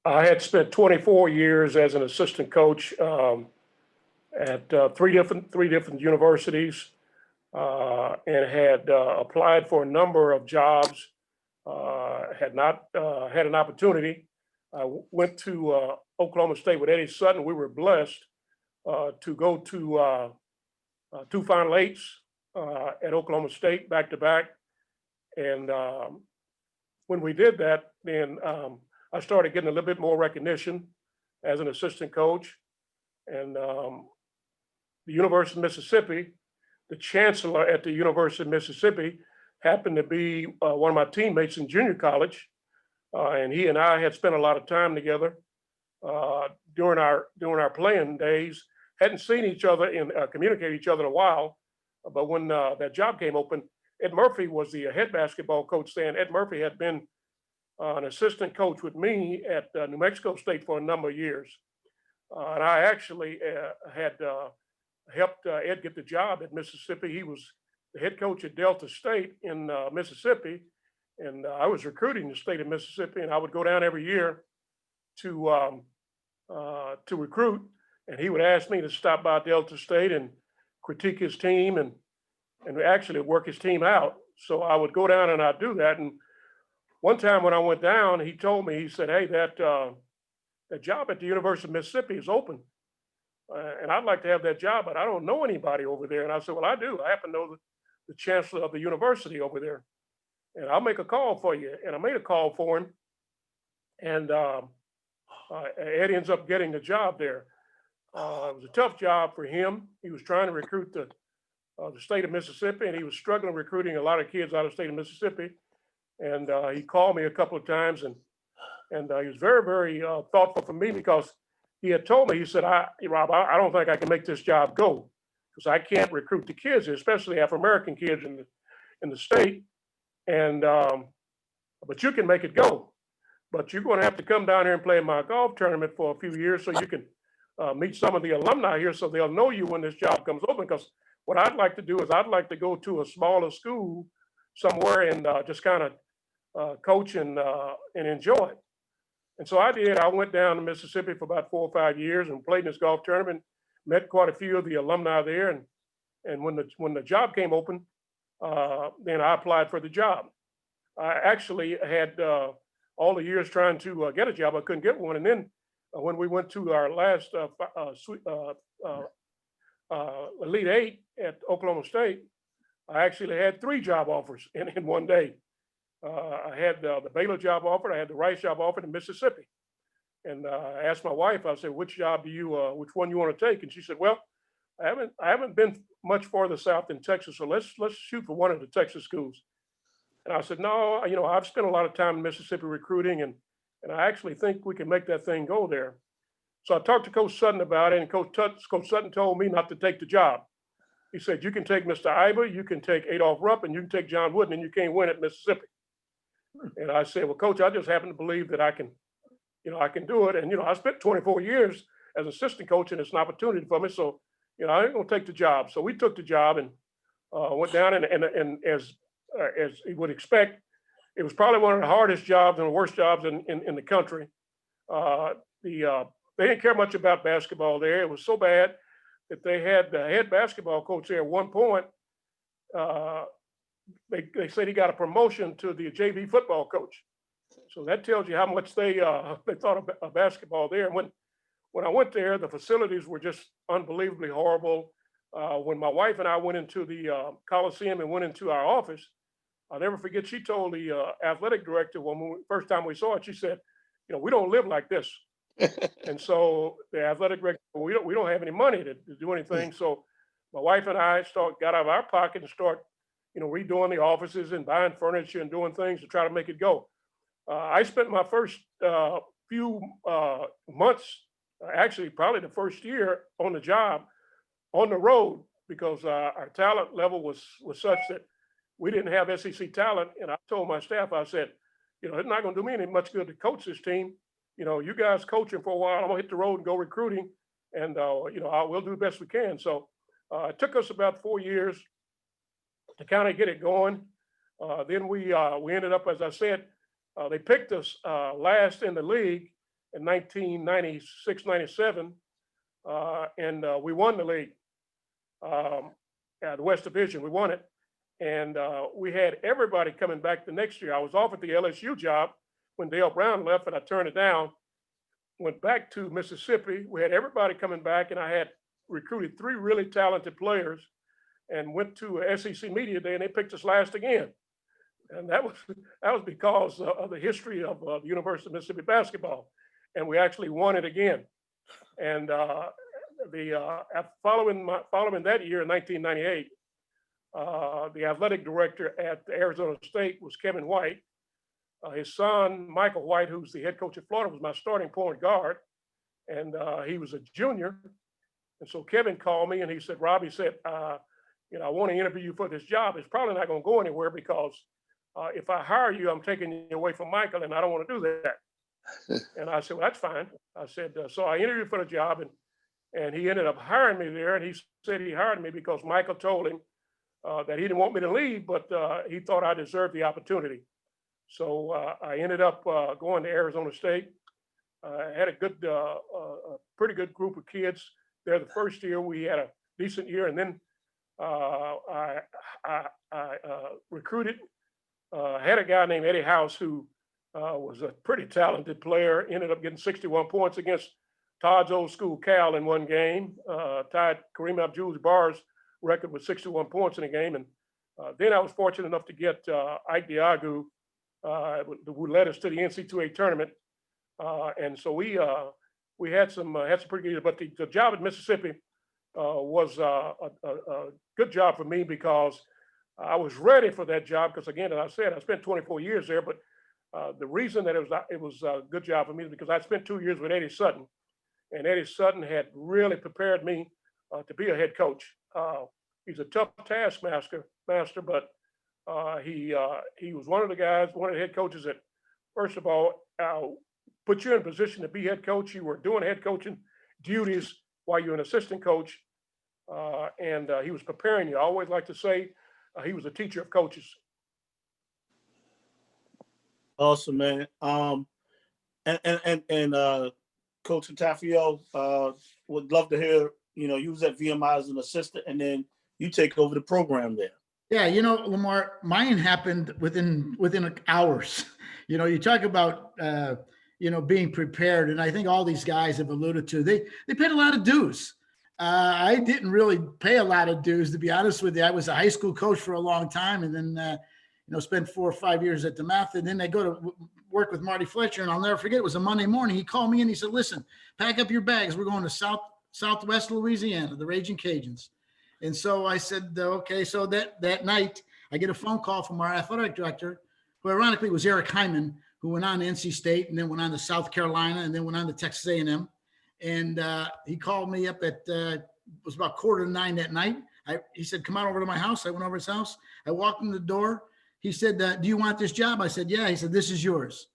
I had spent 24 years as an assistant coach at three different universities, and had applied for a number of jobs. Had not had an opportunity. I went to Oklahoma State with Eddie Sutton. We were blessed to go to 2 Final Eights at Oklahoma State back to back. And when we did that, then I started getting a little bit more recognition as an assistant coach. And the University of Mississippi, the chancellor at the University of Mississippi happened to be one of my teammates in junior college. And he and I had spent a lot of time together during our playing days. Hadn't seen each other and communicated each other in a while. But when that job came open, Ed Murphy was the head basketball coach then. Ed Murphy had been an assistant coach with me at New Mexico State for a number of years. And I actually had helped Ed get the job at Mississippi. He was the head coach at Delta State in Mississippi. And I was recruiting the state of Mississippi, and I would go down every year to recruit. And he would ask me to stop by Delta State and critique his team and actually work his team out. So I would go down and I'd do that. And one time when I went down, he told me, he said, "Hey, that job at the University of Mississippi is open. And I'd like to have that job, but I don't know anybody over there." And I said, "Well, I do. I happen to know the chancellor of the university over there. And I'll make a call for you." And I made a call for him. And Ed ends up getting the job there. It was a tough job for him. He was trying to recruit the state of Mississippi, and he was struggling recruiting a lot of kids out of the state of Mississippi. And he called me a couple of times, and he was very, very thoughtful for me, because he had told me, he said, "Rob, I don't think I can make this job go, because I can't recruit the kids, especially Afro-American kids in the state. And but you can make it go. But you're going to have to come down here and play in my golf tournament for a few years so you can meet some of the alumni here, so they'll know you when this job comes open. Because what I'd like to do is I'd like to go to a smaller school somewhere and just kind of coach and enjoy it." And so I did. I went down to Mississippi for about 4 or 5 years and played in this golf tournament, met quite a few of the alumni there. And when the job came open, then I applied for the job. I actually had all the years trying to get a job. I couldn't get one. And then when we went to our last Elite Eight at Oklahoma State, I actually had 3 job offers in one day. I had the Baylor job offer, I had the Rice job offer in Mississippi. And I asked my wife, I said, which one you want to take? And she said, "Well, I haven't been much farther south than Texas, so let's shoot for one of the Texas schools." And I said, "No, I've spent a lot of time in Mississippi recruiting, and I actually think we can make that thing go there." So I talked to Coach Sutton about it, and Coach Sutton told me not to take the job. He said, "You can take Mr. Iber, you can take Adolph Rupp, and you can take John Wooden, and you can't win at Mississippi." And I said, "Well, Coach, I just happen to believe that I can do it. And, I spent 24 years as assistant coach, and it's an opportunity for me. So, I ain't gonna take the job." So we took the job and went down, and as you would expect, it was probably one of the hardest jobs and the worst jobs in the country. They didn't care much about basketball there. It was so bad that they had the head basketball coach there at one point. They said he got a promotion to the JV football coach. So that tells you how much they thought of basketball there. And when I went there, the facilities were just unbelievably horrible. when my wife and I went into the Coliseum and went into our office, I'll never forget, she told the athletic director first time we saw it, she said, we don't live like this. And so the athletic director, we don't have any money to do anything. So my wife and I got out of our pocket and start, redoing the offices and buying furniture and doing things to try to make it go. I spent my first few months, actually probably the first year on the job, on the road, because our talent level was such that we didn't have SEC talent. And I told my staff, I said, it's not going to do me any much good to coach this team. You guys coaching for a while, I'm gonna hit the road and go recruiting, and we'll do the best we can. So it took us about 4 years to kind of get it going. Then we ended up, as I said, they picked us last in the league in 1996, 97, and we won the league, the West Division. We won it, and we had everybody coming back the next year. I was offered the LSU job when Dale Brown left, and I turned it down. Went back to Mississippi. We had everybody coming back, and I had recruited 3 really talented players, and went to SEC Media Day, and they picked us last again. And that was because of the history of the University of Mississippi basketball, and we actually won it again. And following that year in 1998, the athletic director at Arizona State was Kevin White. His son, Michael White, who's the head coach at Florida, was my starting point guard, and he was a junior. And so Kevin called me and he said, Rob, he said, I want to interview you for this job. It's probably not going to go anywhere because if I hire you, I'm taking you away from Michael, and I don't want to do that. And I said, well, that's fine. I said, so I interviewed for the job, and he ended up hiring me there. And he said he hired me because Michael told him that he didn't want me to leave, but he thought I deserved the opportunity. So I ended up going to Arizona State. I had a pretty good group of kids there. The first year we had a decent year, and then I recruited. Had a guy named Eddie House who was a pretty talented player. Ended up getting 61 points against Todd's old school Cal in one game. Tied Kareem Abdul-Jabbar's record with 61 points in a game, and then I was fortunate enough to get Ike Diagu, who led us to the NC2A tournament, and so we had some pretty good years. But the job at Mississippi was a good job for me because I was ready for that job. Because again, as I said, I spent 24 years there. But the reason that it was a good job for me is because I spent 2 years with Eddie Sutton, and Eddie Sutton had really prepared me to be a head coach. He's a tough taskmaster, but he was one of the head coaches that, first of all, put you in a position to be head coach. You were doing head coaching duties while you're an assistant coach, and he was preparing you. I always like to say he was a teacher of coaches. Awesome, man. And Coach Cantafio, would love to hear. You was at VMI as an assistant, and then you take over the program there. Yeah, Lamar, mine happened within hours. You talk about being prepared, and I think all these guys have alluded to. They paid a lot of dues. I didn't really pay a lot of dues, to be honest with you. I was a high school coach for a long time, and then spent 4 or 5 years at DeMatha. And then I go to work with Marty Fletcher, and I'll never forget. It was a Monday morning. He called me and he said, "Listen, pack up your bags. We're going to Southwest Louisiana, the Raging Cajuns." And so I said, okay. So that night, I get a phone call from our athletic director, who ironically was Eric Hyman, who went on to NC State and then went on to South Carolina and then went on to Texas A&M. And he called me up at, it was about 8:45 that night. He said, "Come on over to my house." I went over to his house. I walked in the door. He said, "Do you want this job?" I said, "Yeah." He said, "This is yours."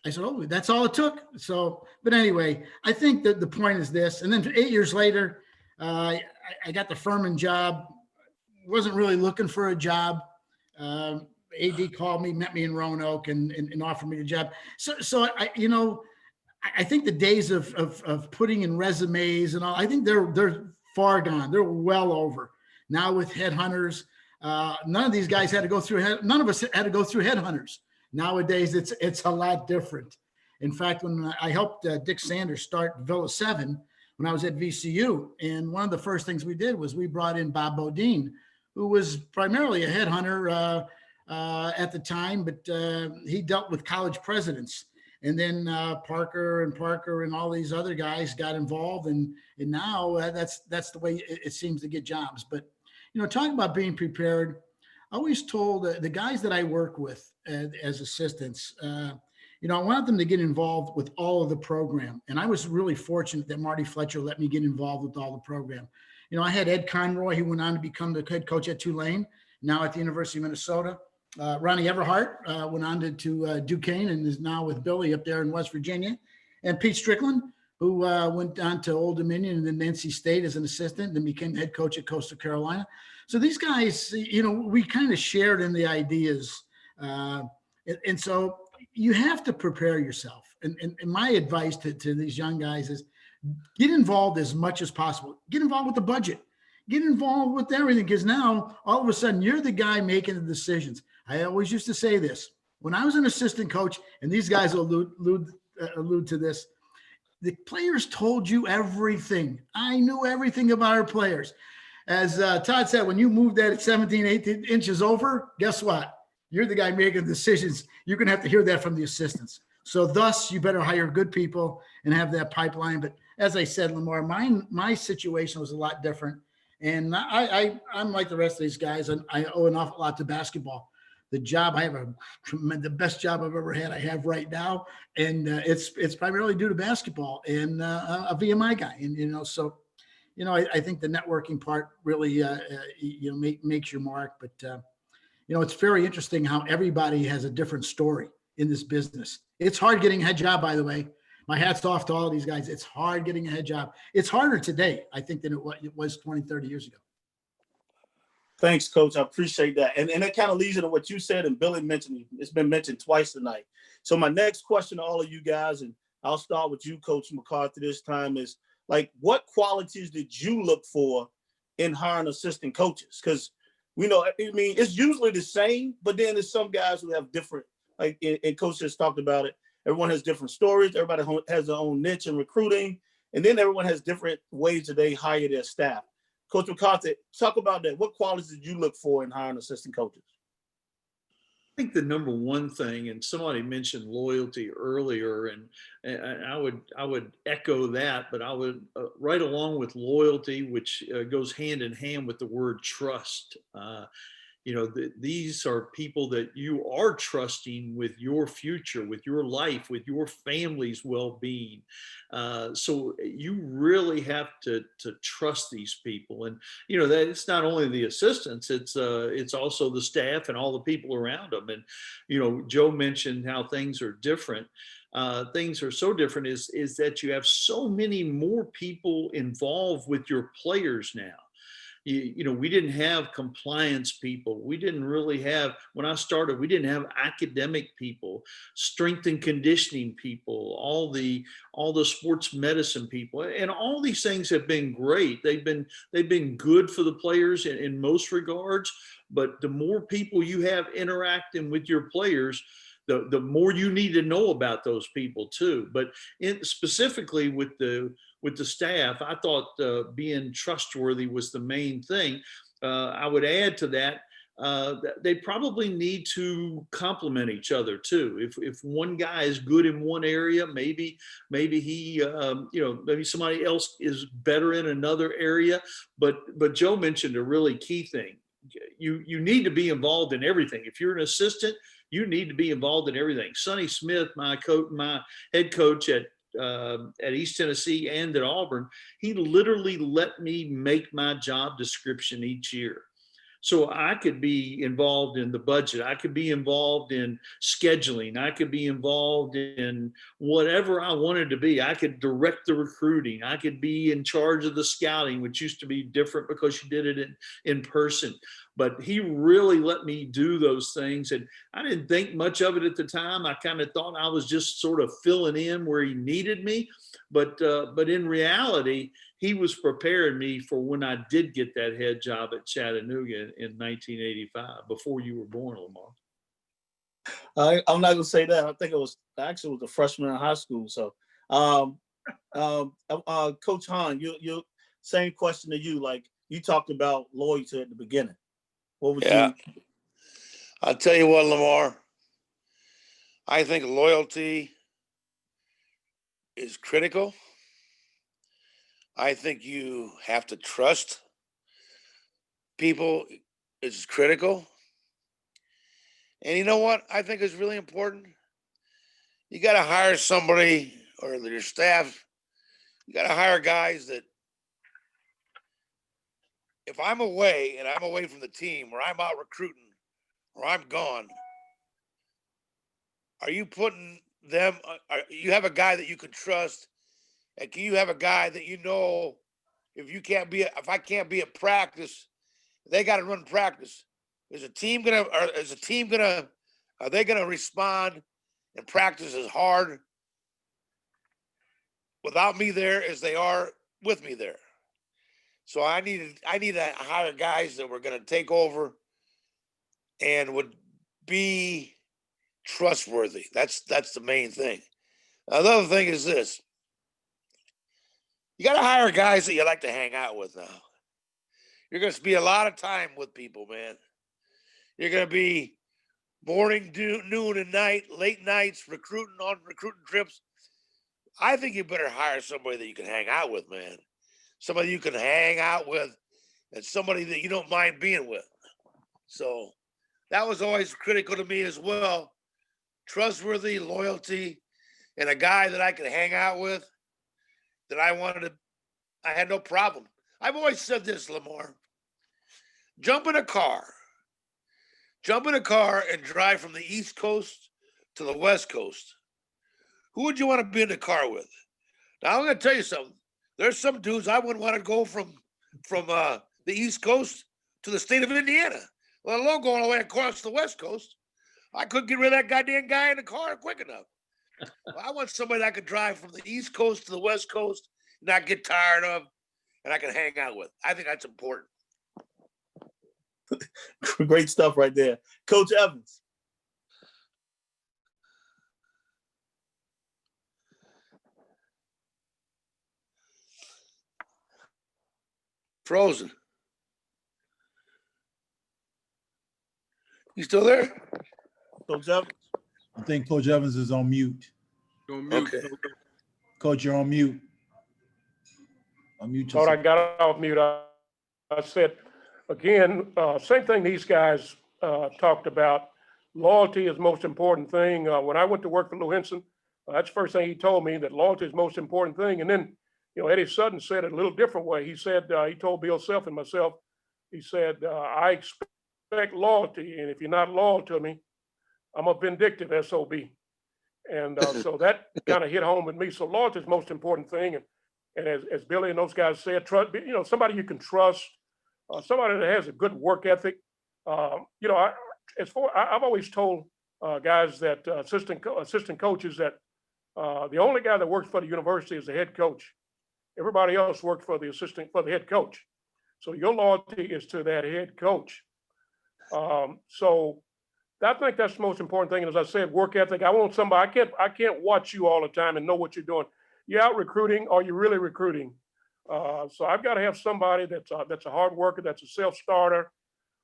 I said, "Oh, that's all it took." So, but anyway, I think that the point is this. And then 8 years later, I got the Furman job. Wasn't really looking for a job. AD called me, met me in Roanoke, and offered me the job. So I think the days of putting in resumes and all, I think they're far gone. They're well over. Now with headhunters, none of these guys had to go through. None of us had to go through headhunters. Nowadays, it's a lot different. In fact, when I helped Dick Sanders start Villa 7, when I was at VCU. And one of the first things we did was we brought in Bob Bodine, who was primarily a headhunter at the time, but he dealt with college presidents. And then Parker and all these other guys got involved, and now that's the way it seems to get jobs. But talking about being prepared, I always told the guys that I work with as assistants, I want them to get involved with all of the program. And I was really fortunate that Marty Fletcher let me get involved with all the program. I had Ed Conroy, who went on to become the head coach at Tulane, now at the University of Minnesota. Ronnie Everhart went on to Duquesne and is now with Billy up there in West Virginia. And Pete Strickland, who went on to Old Dominion and then NC State as an assistant, then became head coach at Coastal Carolina. So these guys, we kind of shared in the ideas. And so you have to prepare yourself. And my advice to these young guys is get involved as much as possible. Get involved with the budget. Get involved with everything, because now all of a sudden you're the guy making the decisions. I always used to say this. When I was an assistant coach, and these guys allude to this, the players told you everything. I knew everything about our players. As Todd said, when you move that at 17, 18 inches over, guess what? You're the guy making decisions. You're going to have to hear that from the assistants. So thus, you better hire good people and have that pipeline. But as I said, Lamar, my situation was a lot different. And I'm like the rest of these guys, and I owe an awful lot to basketball. The job, I have the best job I've ever had. I have right now, and it's primarily due to basketball and a VMI guy. And so I think the networking part really makes your mark. But it's very interesting how everybody has a different story in this business. It's hard getting a head job, by the way. My hat's off to all of these guys. It's hard getting a head job. It's harder today, I think, than it was 20, 30 years ago. Thanks, Coach. I appreciate that. And that kind of leads into what you said, and Billy mentioned, it's been mentioned twice tonight. So my next question to all of you guys, and I'll start with you, Coach McCarthy, this time, is what qualities did you look for in hiring assistant coaches? Because it's usually the same, but then there's some guys who have different, and Coach just talked about it. Everyone has different stories. Everybody has their own niche in recruiting. And then everyone has different ways that they hire their staff. Coach McCarthy, talk about that. What qualities did you look for in hiring assistant coaches? I think the number one thing, and somebody mentioned loyalty earlier, and I would echo that, but I would right along with loyalty, which goes hand in hand with the word trust. These are people that you are trusting with your future, with your life, with your family's well-being. So you really have to trust these people. And, that it's not only the assistants, it's also the staff and all the people around them. And, Joe mentioned how things are different. Things are so different is that you have so many more people involved with your players now. We didn't have compliance people. We didn't really have, when I started, we didn't have academic people, strength and conditioning people, all the sports medicine people, and all these things have been great. They've been good for the players in most regards, but the more people you have interacting with your players, the more you need to know about those people too. But specifically with the staff, I thought being trustworthy was the main thing. I would add to that, they probably need to complement each other too. If one guy is good in one area, maybe he, maybe somebody else is better in another area. But Joe mentioned a really key thing. You need to be involved in everything. If you're an assistant, you need to be involved in everything. Sonny Smith, my head coach at East Tennessee and at Auburn, he literally let me make my job description each year. So I could be involved in the budget. I could be involved in scheduling. I could be involved in whatever I wanted to be. I could direct the recruiting. I could be in charge of the scouting, which used to be different because you did it in person. But he really let me do those things. And I didn't think much of it at the time. I kind of thought I was just sort of filling in where he needed me. But in reality, he was preparing me for when I did get that head job at Chattanooga in 1985, before you were born, Lamar. I'm not going to say that. I think it was a freshman in high school. So Coach Hahn, you same question to you. Like you talked about loyalty at the beginning. What would Yeah. you? I'll tell you what, Lamar. I think loyalty is critical. I think you have to trust people. It's critical. And you know what I think is really important? You got to hire somebody or your staff. You got to hire guys that if I'm away and I'm away from the team or I'm out recruiting or I'm gone, are you putting them, you have a guy that you can trust? And can you have a guy that you know if I can't be at practice, they got to run practice. Are they gonna respond and practice as hard without me there as they are with me there? So I need to hire guys that were gonna take over and would be trustworthy. That's the main thing. Another thing is this. You got to hire guys that you like to hang out with now. You're going to spend a lot of time with people, man. You're going to be morning, noon, and night, late nights, recruiting trips. I think you better hire somebody that you can hang out with, man. Somebody you can hang out with and somebody that you don't mind being with. So that was always critical to me as well. Trustworthy, loyalty, and a guy that I could hang out with that I had no problem. I've always said this, Lamar. Jump in a car and drive from the East Coast to the West Coast. Who would you want to be in the car with? Now, I'm going to tell you something. There's some dudes I wouldn't want to go from the East Coast to the state of Indiana, let alone going all the way across the West Coast. I couldn't get rid of that goddamn guy in the car quick enough. I want somebody that I could drive from the East Coast to the West Coast, not get tired of, and I can hang out with. I think that's important. Great stuff right there. Coach Evans. Frozen. You still there? Coach Evans. I think Coach Evans is on mute. Okay. Coach, you're on mute. Unmute Thought I yourself. got off mute. I said, again, same thing these guys talked about. Loyalty is the most important thing. When I went to work for Lou Henson, that's the first thing he told me, that loyalty is the most important thing. And then, Eddie Sutton said it a little different way. He said, he told Bill Self and myself, he said, I expect loyalty. And if you're not loyal to me, I'm a vindictive SOB. And so that kind of hit home with me. So loyalty is the most important thing. And as Billy and those guys said, trust, somebody you can trust, somebody that has a good work ethic. I've always told guys that assistant coaches that the only guy that works for the university is the head coach. Everybody else works for the head coach. So your loyalty is to that head coach. So I think that's the most important thing. And as I said, work ethic. I want somebody. I can't watch you all the time and know what you're doing. You out recruiting? Are you really recruiting? So I've got to have somebody that's a hard worker, that's a self-starter,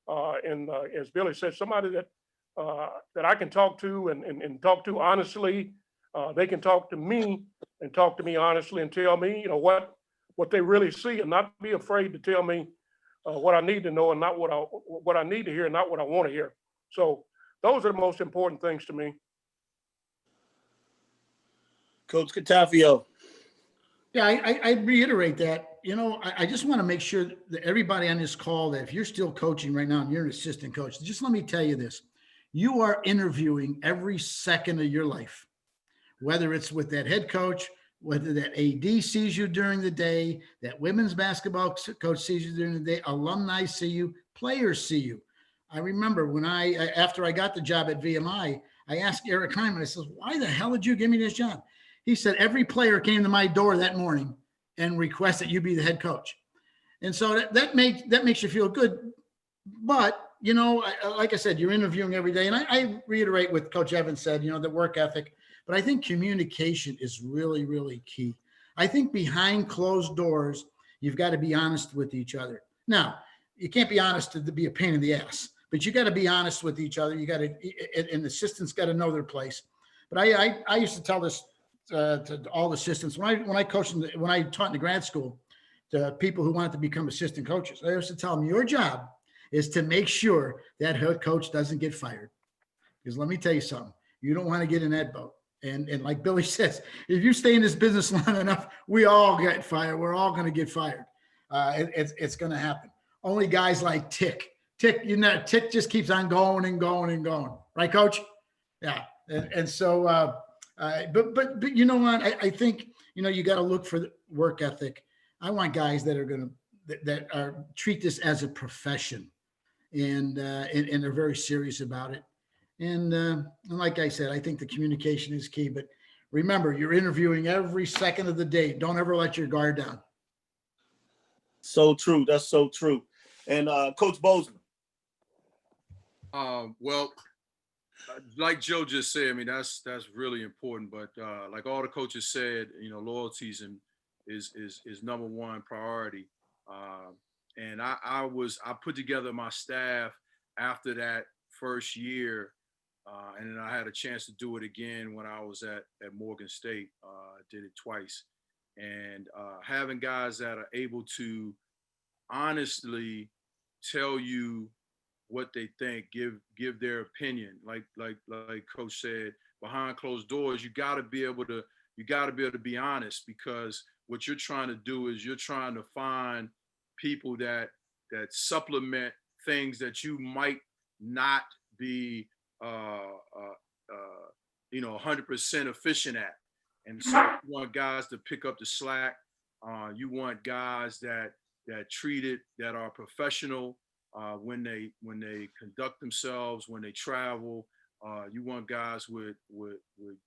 and as Billy said, somebody that I can talk to and talk to honestly. They can talk to me and talk to me honestly and tell me, what they really see, and not be afraid to tell me what I need to know and not what I need to hear and not what I want to hear. So those are the most important things to me. Coach Cantafio. Yeah, I reiterate that. I just want to make sure that everybody on this call, that if you're still coaching right now and you're an assistant coach, just let me tell you this. You are interviewing every second of your life, whether it's with that head coach, whether that AD sees you during the day, that women's basketball coach sees you during the day, alumni see you, players see you. I remember when after I got the job at VMI, I asked Eric Hyman, I said, why the hell did you give me this job? He said, every player came to my door that morning and requested you be the head coach. And so that makes you feel good. But, like I said, you're interviewing every day. And I reiterate what Coach Evans said, the work ethic. But I think communication is really, really key. I think behind closed doors, you've got to be honest with each other. Now, you can't be honest to be a pain in the ass, but you got to be honest with each other. You got to, and the assistants got to know their place. But I used to tell this to all the assistants when I coached when I taught in the grad school to people who wanted to become assistant coaches. I used to tell them, your job is to make sure that head coach doesn't get fired. Because let me tell you something, you don't want to get in that boat. And like Billy says, if you stay in this business long enough, we all get fired. We're all going to get fired. It's going to happen. Only guys like Tick, Tick just keeps on going and going and going. Right, Coach? Yeah. And so, but you know what? I think, you got to look for the work ethic. I want guys that are going to, that are treat this as a profession, and they're very serious about it. And like I said, I think the communication is key. But remember, you're interviewing every second of the day. Don't ever let your guard down. So true. That's so true. And Coach Bozeman. Well, like Joe just said, I mean, that's really important. But like all the coaches said, loyalty is number one priority. And I put together my staff after that first year. And then I had a chance to do it again when I was at Morgan State. Did it twice. And having guys that are able to honestly tell you what they think, give their opinion. Like Coach said, behind closed doors, you got to be able to be honest, because what you're trying to do is you're trying to find people that supplement things that you might not be 100% efficient at. And so you want guys to pick up the slack. You want guys that treat it, that are professional when they conduct themselves, when they travel. You want guys with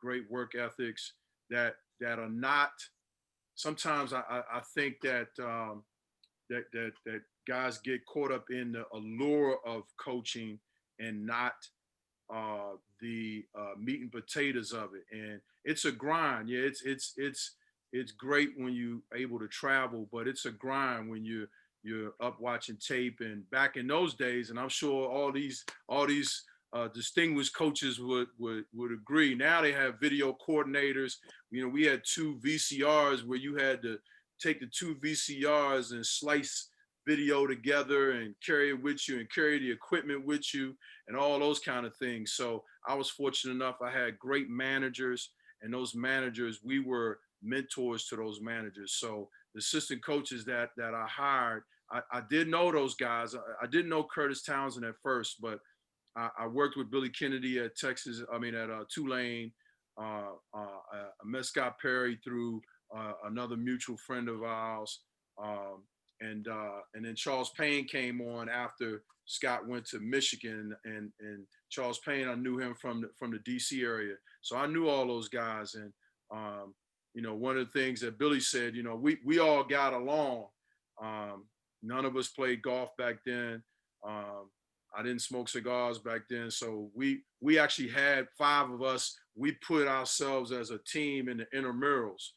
great work ethics that are not. Sometimes I think that that guys get caught up in the allure of coaching and not the meat and potatoes of it. And it's a grind. Yeah, it's great when you're able to travel, but it's a grind when you're up watching tape. And back in those days, and I'm sure all these distinguished coaches would agree. Now they have video coordinators. We had 2 VCRs where you had to take the 2 VCRs and slice video together and carry it with you and carry the equipment with you and all those kind of things. So I was fortunate enough. I had great managers, and those managers, we were mentors to those managers. So the assistant coaches that I hired, I did know those guys. I didn't know Curtis Townsend at first, but I worked with Billy Kennedy at Tulane. I met Scott Perry through another mutual friend of ours. And then Charles Payne came on after Scott went to Michigan, and Charles Payne, I knew him from the DC area. So I knew all those guys. And, one of the things that Billy said, we all got along. None of us played golf back then. I didn't smoke cigars back then. So we actually had 5 of us. We put ourselves as a team in the intramurals.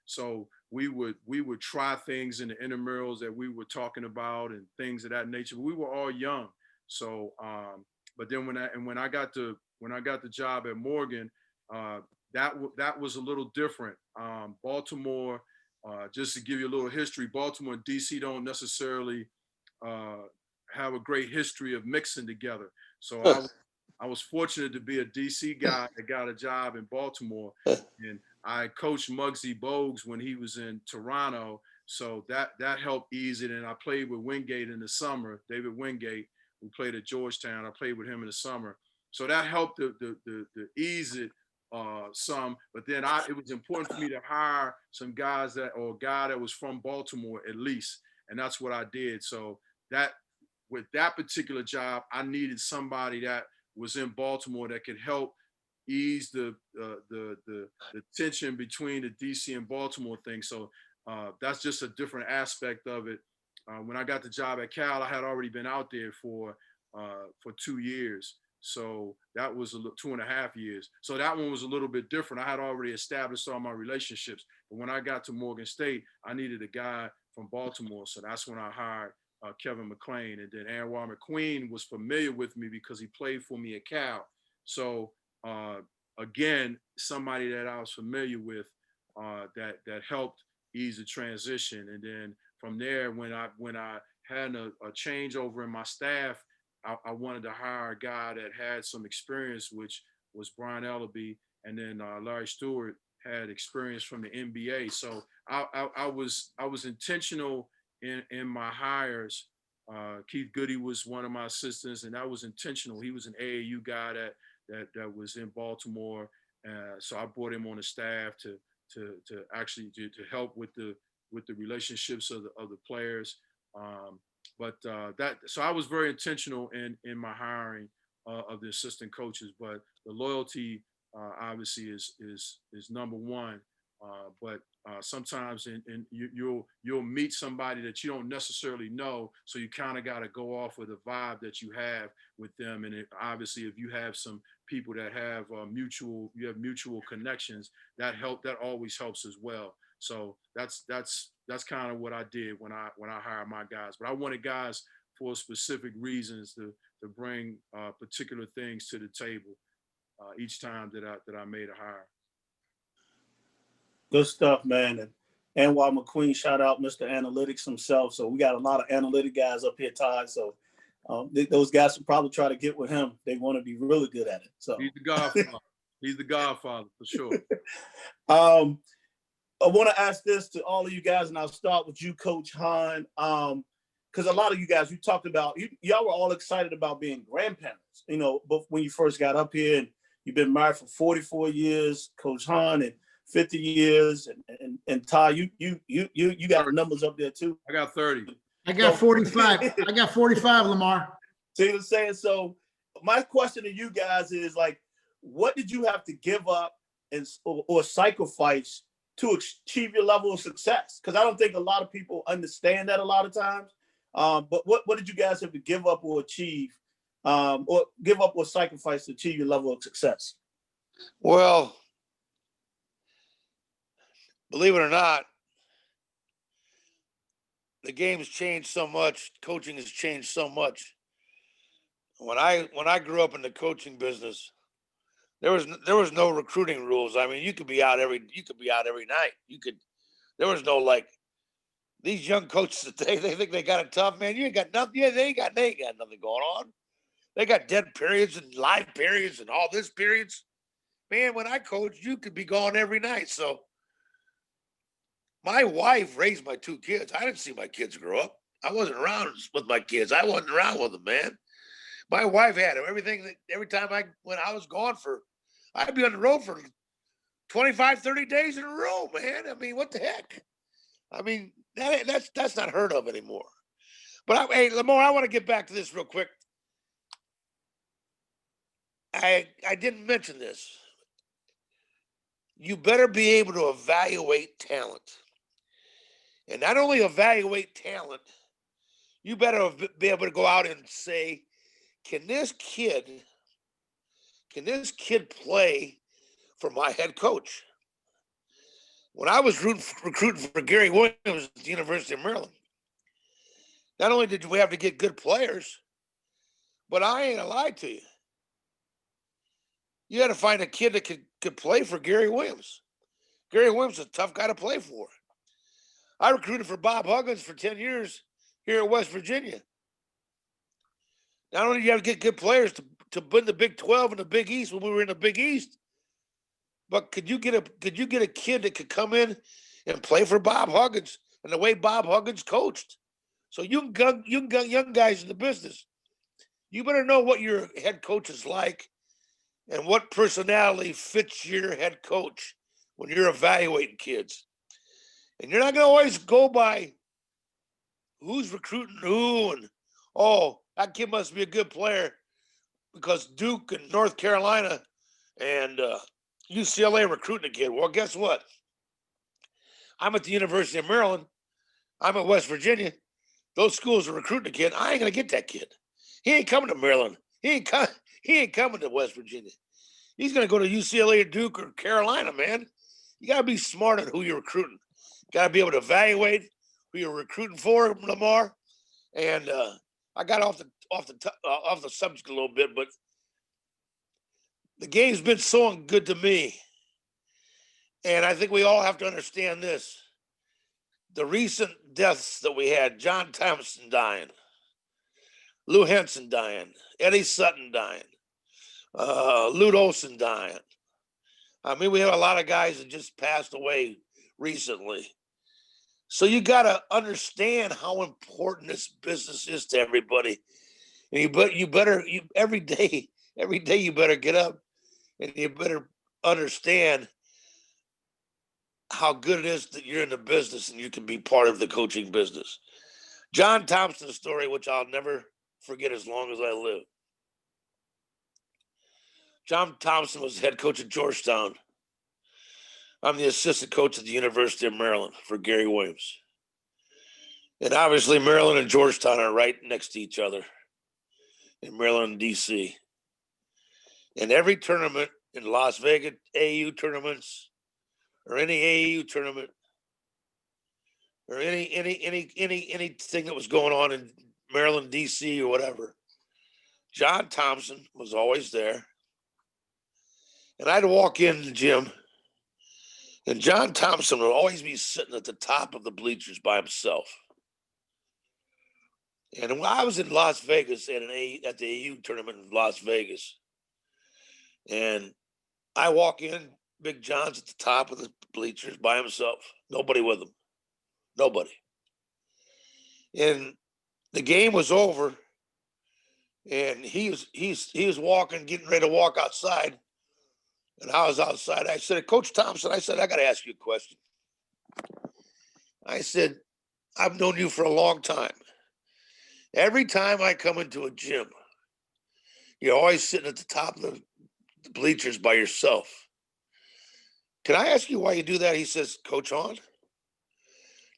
So we would try things in the intramurals that we were talking about and things of that nature. We were all young. So, but then when I got the job at Morgan, that was a little different. Baltimore, just to give you a little history, Baltimore and DC don't necessarily have a great history of mixing together. So I was fortunate to be a DC guy that got a job in Baltimore, and I coached Muggsy Bogues when he was in Toronto. So that helped ease it. And I played with Wingate in the summer, David Wingate, who played at Georgetown. I played with him in the summer. So that helped the ease it some. But then it was important for me to hire some guys a guy that was from Baltimore at least. And that's what I did. So that with that particular job, I needed somebody that was in Baltimore that could help ease the tension between the DC and Baltimore thing. So that's just a different aspect of it. When I got the job at Cal, I had already been out there for 2 years. So that was 2.5 years. So that one was a little bit different. I had already established all my relationships. But when I got to Morgan State, I needed a guy from Baltimore. So that's when I hired Kevin McClain. And then Anwar McQueen was familiar with me because he played for me at Cal. So again, somebody that I was familiar with that helped ease the transition. And then from there, when I had a changeover in my staff, I wanted to hire a guy that had some experience, which was Brian Ellaby, and then Larry Stewart had experience from the NBA. So I was intentional in my hires. Keith Goody was one of my assistants, and that was intentional. He was an AAU guy that was in Baltimore, so I brought him on the staff to actually help with the relationships of the players. So I was very intentional in my hiring of the assistant coaches, but the loyalty obviously is number one. But sometimes you'll meet somebody that you don't necessarily know, so you kind of got to go off with the vibe that you have with them. And obviously, if you have some people that have mutual connections, that always helps as well. So that's kind of what I did when I hired my guys. But I wanted guys for specific reasons to bring particular things to the table each time that I made a hire. Good stuff, man. And Anwar McQueen, shout out Mr. Analytics himself. So we got a lot of analytic guys up here, Todd. So those guys will probably try to get with him. They want to be really good at it. So he's the godfather. He's the godfather for sure. I want to ask this to all of you guys, and I'll start with you, Coach Hahn. Because a lot of you guys, you talked about, y'all were all excited about being grandparents, but when you first got up here, and you've been married for 44 years, Coach Hahn, and 50 years, and Ty, you got numbers up there too. I got 30. I got 45. I got 45, Lamar. See what I'm saying? So my question to you guys is, like, what did you have to give up or sacrifice to achieve your level of success? Because I don't think a lot of people understand that a lot of times. But what did you guys have to give up or achieve, or give up or sacrifice to achieve your level of success? Well, believe it or not, the game's changed so much. Coaching has changed so much. When I grew up in the coaching business, there was no recruiting rules. I mean, you could be out every night. There was no, like, these young coaches today, they think they got it tough, man. You ain't got nothing. Yeah, they ain't got nothing going on. They got dead periods and live periods and all this periods. Man, when I coached, you could be gone every night. So my wife raised my 2 kids. I didn't see my kids grow up. I wasn't around with my kids. I wasn't around with them, man. My wife had them. Every time when I was gone I'd be on the road for 25, 30 days in a row, man. I mean, what the heck? I mean, that's not heard of anymore. But hey, Lamar, I want to get back to this real quick. I didn't mention this. You better be able to evaluate talent. And not only evaluate talent, you better be able to go out and say, can this kid play for my head coach? When I was recruiting for Gary Williams at the University of Maryland, not only did we have to get good players, but I ain't gonna lie to you. You had to find a kid that could play for Gary Williams. Gary Williams is a tough guy to play for. I recruited for Bob Huggins for 10 years here at West Virginia. Not only do you have to get good players to win the Big 12 and the Big East when we were in the Big East, but could you get a kid that could come in and play for Bob Huggins and the way Bob Huggins coached? So you young guys in the business, you better know what your head coach is like and what personality fits your head coach when you're evaluating kids. And you're not going to always go by who's recruiting who and, oh, that kid must be a good player because Duke and North Carolina and UCLA recruiting a kid. Well, guess what? I'm at the University of Maryland. I'm at West Virginia. Those schools are recruiting a kid. I ain't going to get that kid. He ain't coming to Maryland. He he ain't coming to West Virginia. He's going to go to UCLA or Duke or Carolina, man. You got to be smart on who you're recruiting. Got to be able to evaluate who you're recruiting for, Lamar. And I got off the subject a little bit, but the game's been so good to me. And I think we all have to understand this. The recent deaths that we had, John Thompson dying, Lou Henson dying, Eddie Sutton dying, Lute Olson dying. I mean, we have a lot of guys that just passed away recently. So you got to understand how important this business is to everybody. And you better every day you better get up and you better understand how good it is that you're in the business and you can be part of the coaching business. John Thompson's story, which I'll never forget as long as I live. John Thompson was head coach at Georgetown. I'm the assistant coach at the University of Maryland for Gary Williams. And obviously Maryland and Georgetown are right next to each other in Maryland and DC. And every tournament in Las Vegas, AAU tournaments, or any AAU tournament, or anything that was going on in Maryland, DC, or whatever, John Thompson was always there. And I'd walk in the gym, and John Thompson would always be sitting at the top of the bleachers by himself. And when I was in Las Vegas at the AAU tournament in Las Vegas, and I walk in, Big John's at the top of the bleachers by himself, nobody with him, nobody. And the game was over, and he was walking, getting ready to walk outside. And I was outside. I said, Coach Thompson, I said, I got to ask you a question. I said, I've known you for a long time. Every time I come into a gym, you're always sitting at the top of the bleachers by yourself. Can I ask you why you do that? He says, Coach Hahn,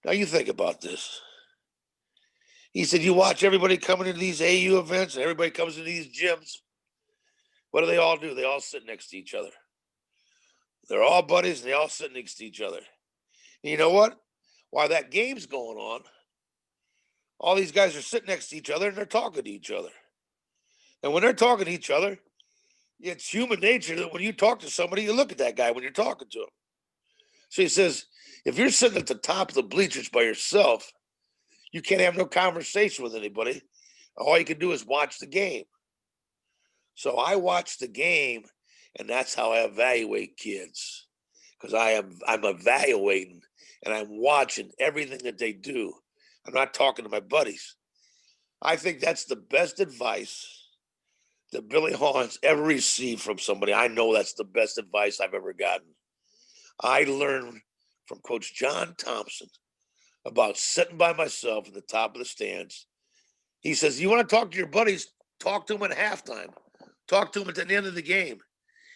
now you think about this. He said, you watch everybody coming into these AU events and everybody comes into these gyms. What do? They all sit next to each other. They're all buddies and they all sit next to each other. And you know what? While that game's going on, all these guys are sitting next to each other and they're talking to each other. And when they're talking to each other, it's human nature that when you talk to somebody, you look at that guy when you're talking to him. So he says, if you're sitting at the top of the bleachers by yourself, you can't have no conversation with anybody. All you can do is watch the game. So I watch the game, and that's how I evaluate kids, because I'm evaluating and I'm watching everything that they do. I'm not talking to my buddies. I think that's the best advice that Billy Hahn's ever received from somebody. I know that's the best advice I've ever gotten. I learned from Coach John Thompson about sitting by myself at the top of the stands. He says, you want to talk to your buddies, talk to them at halftime. Talk to them at the end of the game.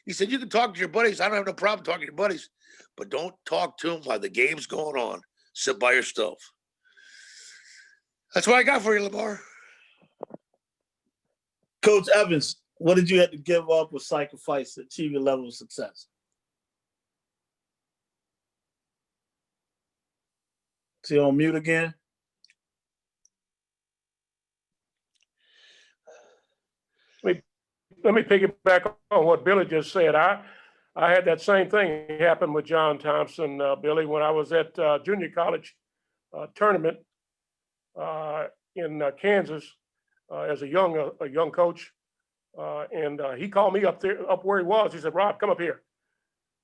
He said, you can talk to your buddies. I don't have no problem talking to your buddies, but don't talk to them while the game's going on. Sit by yourself. That's what I got for you, Lamar. Coach Evans, what did you have to give up or sacrifice to achieve your level of success? Is he on mute again? Let me piggyback on what Billy just said. I had that same thing happen with John Thompson, Billy, when I was at junior college tournament in Kansas as a young coach, and he called me up where he was. He said, "Rob, come up here."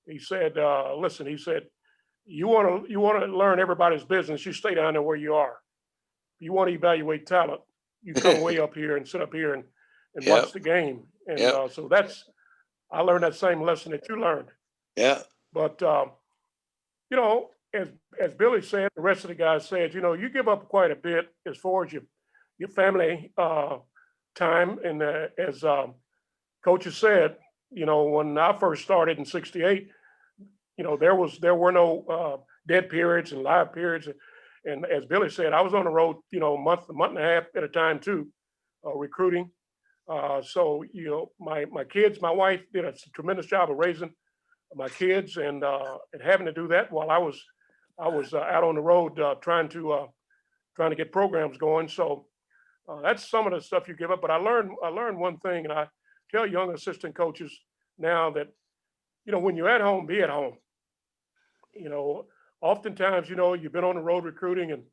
He said, "Listen," he said, "you want to learn everybody's business. You stay down there where you are. You want to evaluate talent. You come way up here and sit up here and Yep. watch the game." And Yep. so I learned that same lesson that you learned. Yeah. But as Billy said, the rest of the guys said, you give up quite a bit as far as your family time. And as coaches said, when I first started in '68, there were no dead periods and live periods. And as Billy said, I was on the road, month and a half at a time too, recruiting. So, my kids, my wife did a tremendous job of raising my kids and having to do that while I was out on the road trying to get programs going. So that's some of the stuff you give up. But I learned one thing, and I tell young assistant coaches now that, when you're at home, be at home. Oftentimes, you've been on the road recruiting and,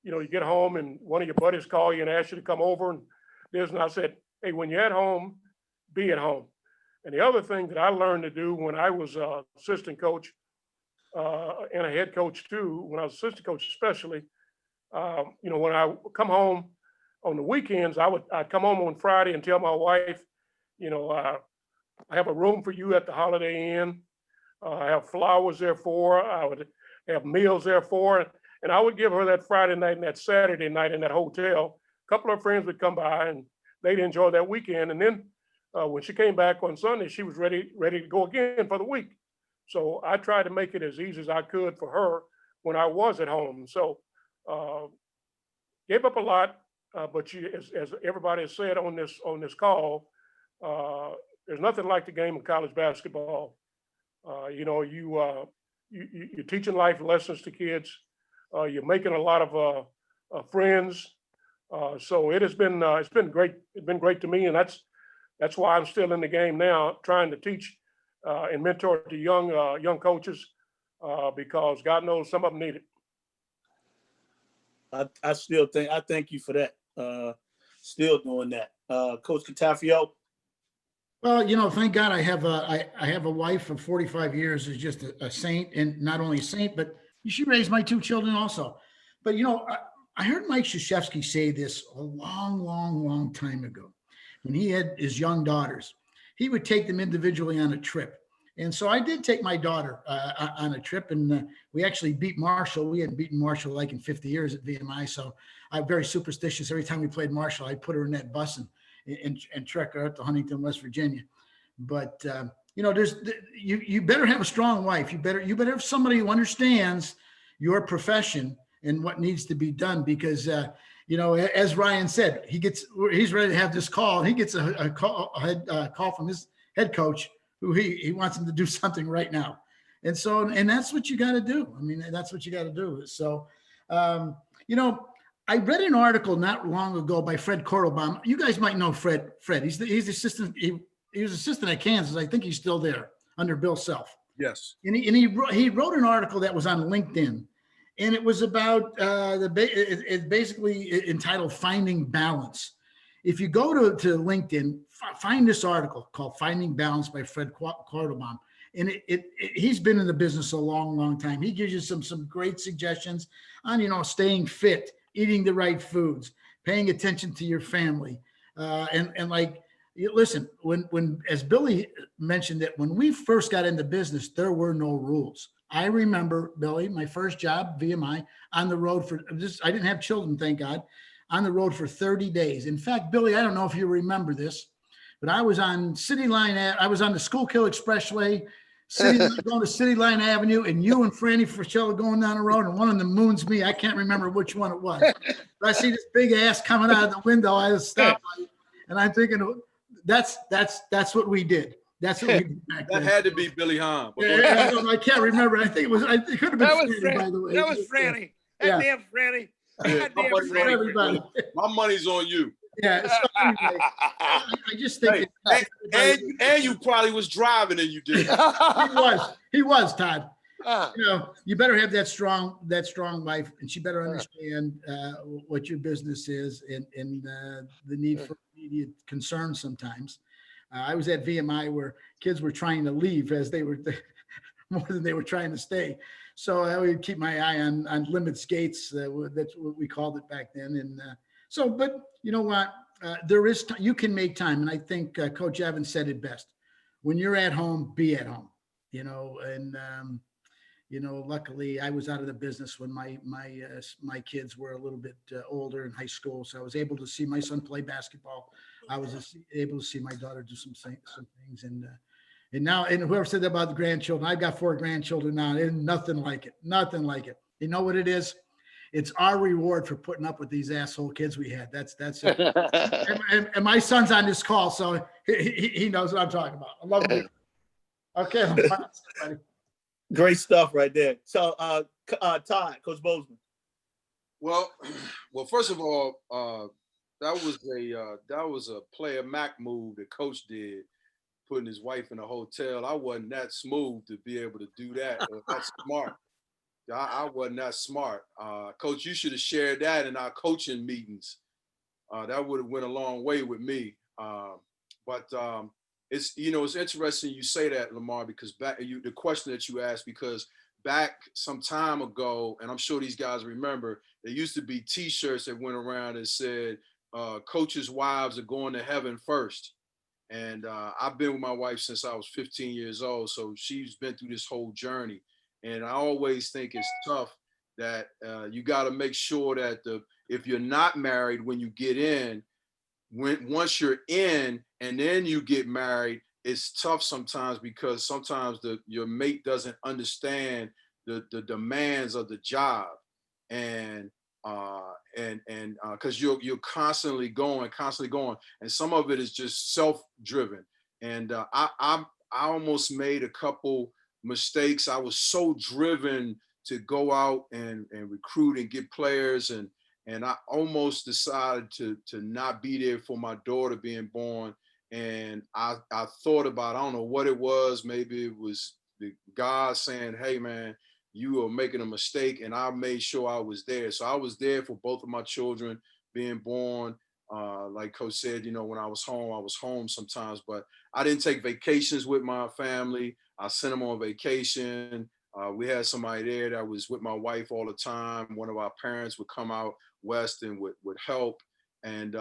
you get home and one of your buddies call you and ask you to come over and I said, hey, when you're at home, be at home. And the other thing that I learned to do when I was assistant coach and a head coach too, when I was assistant coach especially, when I come home on the weekends, I'd come home on Friday and tell my wife, I have a room for you at the Holiday Inn. I have flowers there for her. I would have meals there for her. And I would give her that Friday night and that Saturday night in that hotel. A couple of friends would come by and they'd enjoy that weekend. And then when she came back on Sunday, she was ready to go again for the week. So I tried to make it as easy as I could for her when I was at home. So gave up a lot, but as everybody has said on this call, there's nothing like the game of college basketball. You're teaching life lessons to kids. You're making a lot of friends. So it's been great. It's been great to me, and that's why I'm still in the game now, trying to teach and mentor to young coaches because God knows some of them need it. I thank you for that. Still doing that. Coach Cantafio. Well, thank God I have a wife of 45 years who's just a saint, and not only a saint, but she raised my two children also. But, I heard Mike Krzyzewski say this a long time ago when he had his young daughters. He would take them individually on a trip. And so I did take my daughter on a trip, and we actually beat Marshall. We hadn't beaten Marshall like in 50 years at VMI. So I'm very superstitious. Every time we played Marshall, I'd put her in that bus and trek her out to Huntington, West Virginia. But, you better have a strong wife. You better have somebody who understands your profession and what needs to be done, because, as Ryan said, he's ready to have this call, and he gets a call from his head coach who he wants him to do something right now. And so, and that's what you got to do. I mean, that's what you got to do. So, I read an article not long ago by Fred Kordelbaum. You guys might know Fred. He's assistant. He was assistant at Kansas. I think he's still there under Bill Self. Yes. And he wrote an article that was on LinkedIn, and it was about it's basically entitled "Finding Balance." If you go to LinkedIn, find this article called "Finding Balance" by Fred Kordelbaum. And he's been in the business a long time. He gives you some great suggestions on, staying fit, eating the right foods, paying attention to your family. Listen, when as Billy mentioned that when we first got into business, there were no rules. I remember, Billy, my first job, VMI, on the road I didn't have children, thank God, on the road for 30 days. In fact, Billy, I don't know if you remember this, but I was on City Line. I was on the Schuylkill Expressway, going to City Line Avenue, and you and Franny Frischella going down the road, and one of them moons me. I can't remember which one it was. But I see this big ass coming out of the window. I was stopped, and I'm thinking, that's what we did. That's what we did back then. That had to be Billy Hahn. Yeah, I can't remember. I think it could have been Franny, by the way. That was Franny. That damn Franny. Yeah, Everybody. My money's on you. Yeah. So anyway, I just think. And you probably was driving and you did. He was, Todd. You better have that strong wife, and she better understand what your business is and the need for immediate concern sometimes. I was at VMI where kids were trying to leave as they were more than they were trying to stay. So I would keep my eye on limit skates. That's what we called it back then. And but you know what? There is you can make time, and I think Coach Evans said it best. When you're at home, be at home. Luckily I was out of the business when my kids were a little bit older in high school, so I was able to see my son play basketball. I was able to see my daughter do some things, and now, and whoever said that about the grandchildren, I've got 4 grandchildren now. There's nothing like it. You know what it is? It's our reward for putting up with these asshole kids we had. That's it. And my son's on this call, so he knows what I'm talking about. I love him. Okay, Lamar, buddy. Great stuff right there. So, Todd, Coach Bozeman. Well, first of all, that was a player Mac move that Coach did, putting his wife in a hotel. I wasn't that smooth to be able to do that. That's smart. I wasn't that smart. Coach, you should have shared that in our coaching meetings. That would have went a long way with me. But it's interesting you say that, Lamar, because the question that you asked, because back some time ago, and I'm sure these guys remember, there used to be T-shirts that went around and said, coaches' wives are going to heaven first. And I've been with my wife since I was 15 years old. So she's been through this whole journey. And I always think it's tough that you got to make sure that if you're not married when you get in, once you're in and then you get married, it's tough sometimes because sometimes your mate doesn't understand the demands of the job, and because you're constantly going, and some of it is just self-driven. And I almost made a couple mistakes. I was so driven to go out and recruit and get players, and I almost decided to not be there for my daughter being born. And I thought about, I don't know what it was. Maybe it was God saying, hey, man, you are making a mistake. And I made sure I was there. So I was there for both of my children being born. Like Coach said, when I was home sometimes. But I didn't take vacations with my family. I sent them on vacation. We had somebody there that was with my wife all the time. One of our parents would come out west and would help. And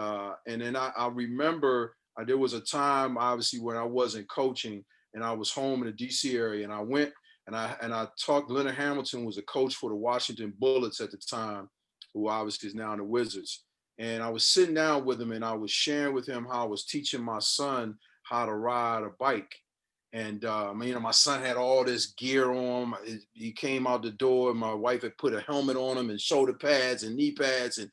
then I remember there was a time, obviously, when I wasn't coaching and I was home in the DC area, and I went and I talked. Leonard Hamilton was a coach for the Washington Bullets at the time, who obviously is now in the Wizards. And I was sitting down with him and I was sharing with him how I was teaching my son how to ride a bike. And my son had all this gear on. He came out the door, and my wife had put a helmet on him and shoulder pads and knee pads and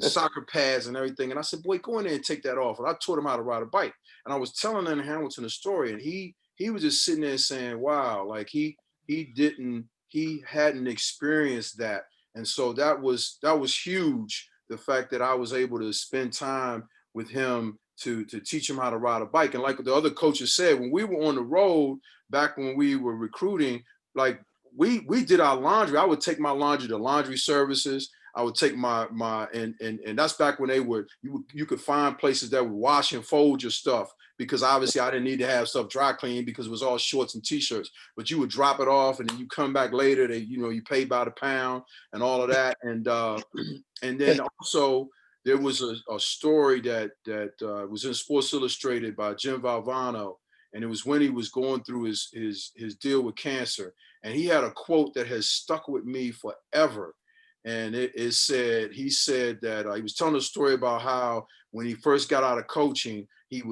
soccer pads and everything. And I said, boy, go in there and take that off. And I taught him how to ride a bike. And I was telling Leonard Hamilton a story, and he was just sitting there saying, wow, like he hadn't experienced that. And so that was huge. The fact that I was able to spend time with him to teach him how to ride a bike. And like the other coaches said, when we were on the road back when we were recruiting, like we did our laundry. I would take my laundry to laundry services. I would take and that's back when you could find places that would wash and fold your stuff, because obviously I didn't need to have stuff dry cleaned because it was all shorts and t-shirts, but you would drop it off and then you come back later, you pay by the pound and all of that. And then also there was a story that was in Sports Illustrated by Jim Valvano, and it was when he was going through his deal with cancer, and he had a quote that has stuck with me forever. And he said that he was telling a story about how when he first got out of coaching, he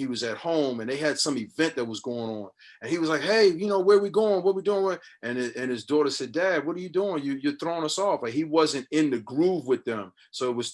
was at home and they had some event that was going on, and he was like, hey, where we going? What we doing? And his daughter said, Dad, what are you doing? You're throwing us off. Like, he wasn't in the groove with them, so it was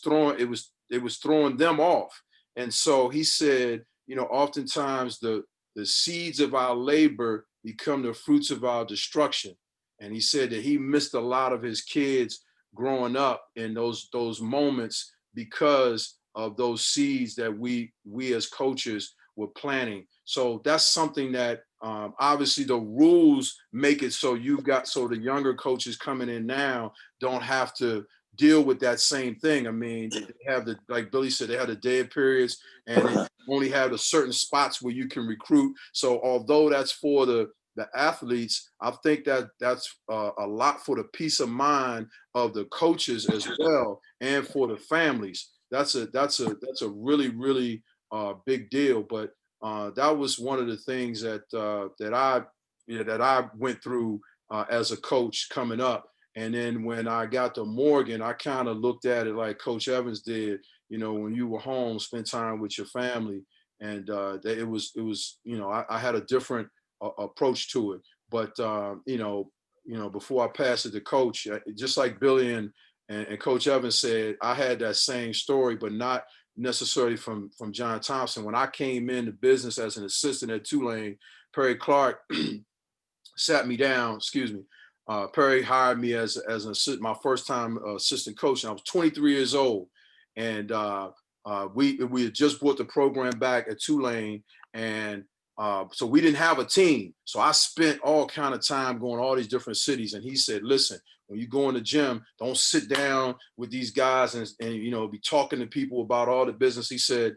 throwing them off. And so he said, oftentimes the seeds of our labor become the fruits of our destruction. And he said that he missed a lot of his kids growing up in those moments because of those seeds that we as coaches were planting. So that's something that obviously the rules make it so the younger coaches coming in now don't have to deal with that same thing. I mean, they have like Billy said, they have the dead periods, and they only have the certain spots where you can recruit. So although that's for the athletes, I think that's a lot for the peace of mind of the coaches as well, and for the families. That's a really, really big deal. But that was one of the things that I went through as a coach coming up. And then when I got to Morgan, I kind of looked at it like Coach Evans did. When you were home, spend time with your family, and it was I had a different approach to it. But before I pass it to Coach, just like Billy And Coach Evans said, I had that same story, but not necessarily from John Thompson. When I came into business as an assistant at Tulane, Perry Clark sat me down, excuse me. Perry hired me as an assistant, my first time assistant coach, and I was 23 years old. And we had just brought the program back at Tulane, and so we didn't have a team. So I spent all kind of time going all these different cities. And he said, listen, when you go in the gym, don't sit down with these guys and be talking to people about all the business. He said,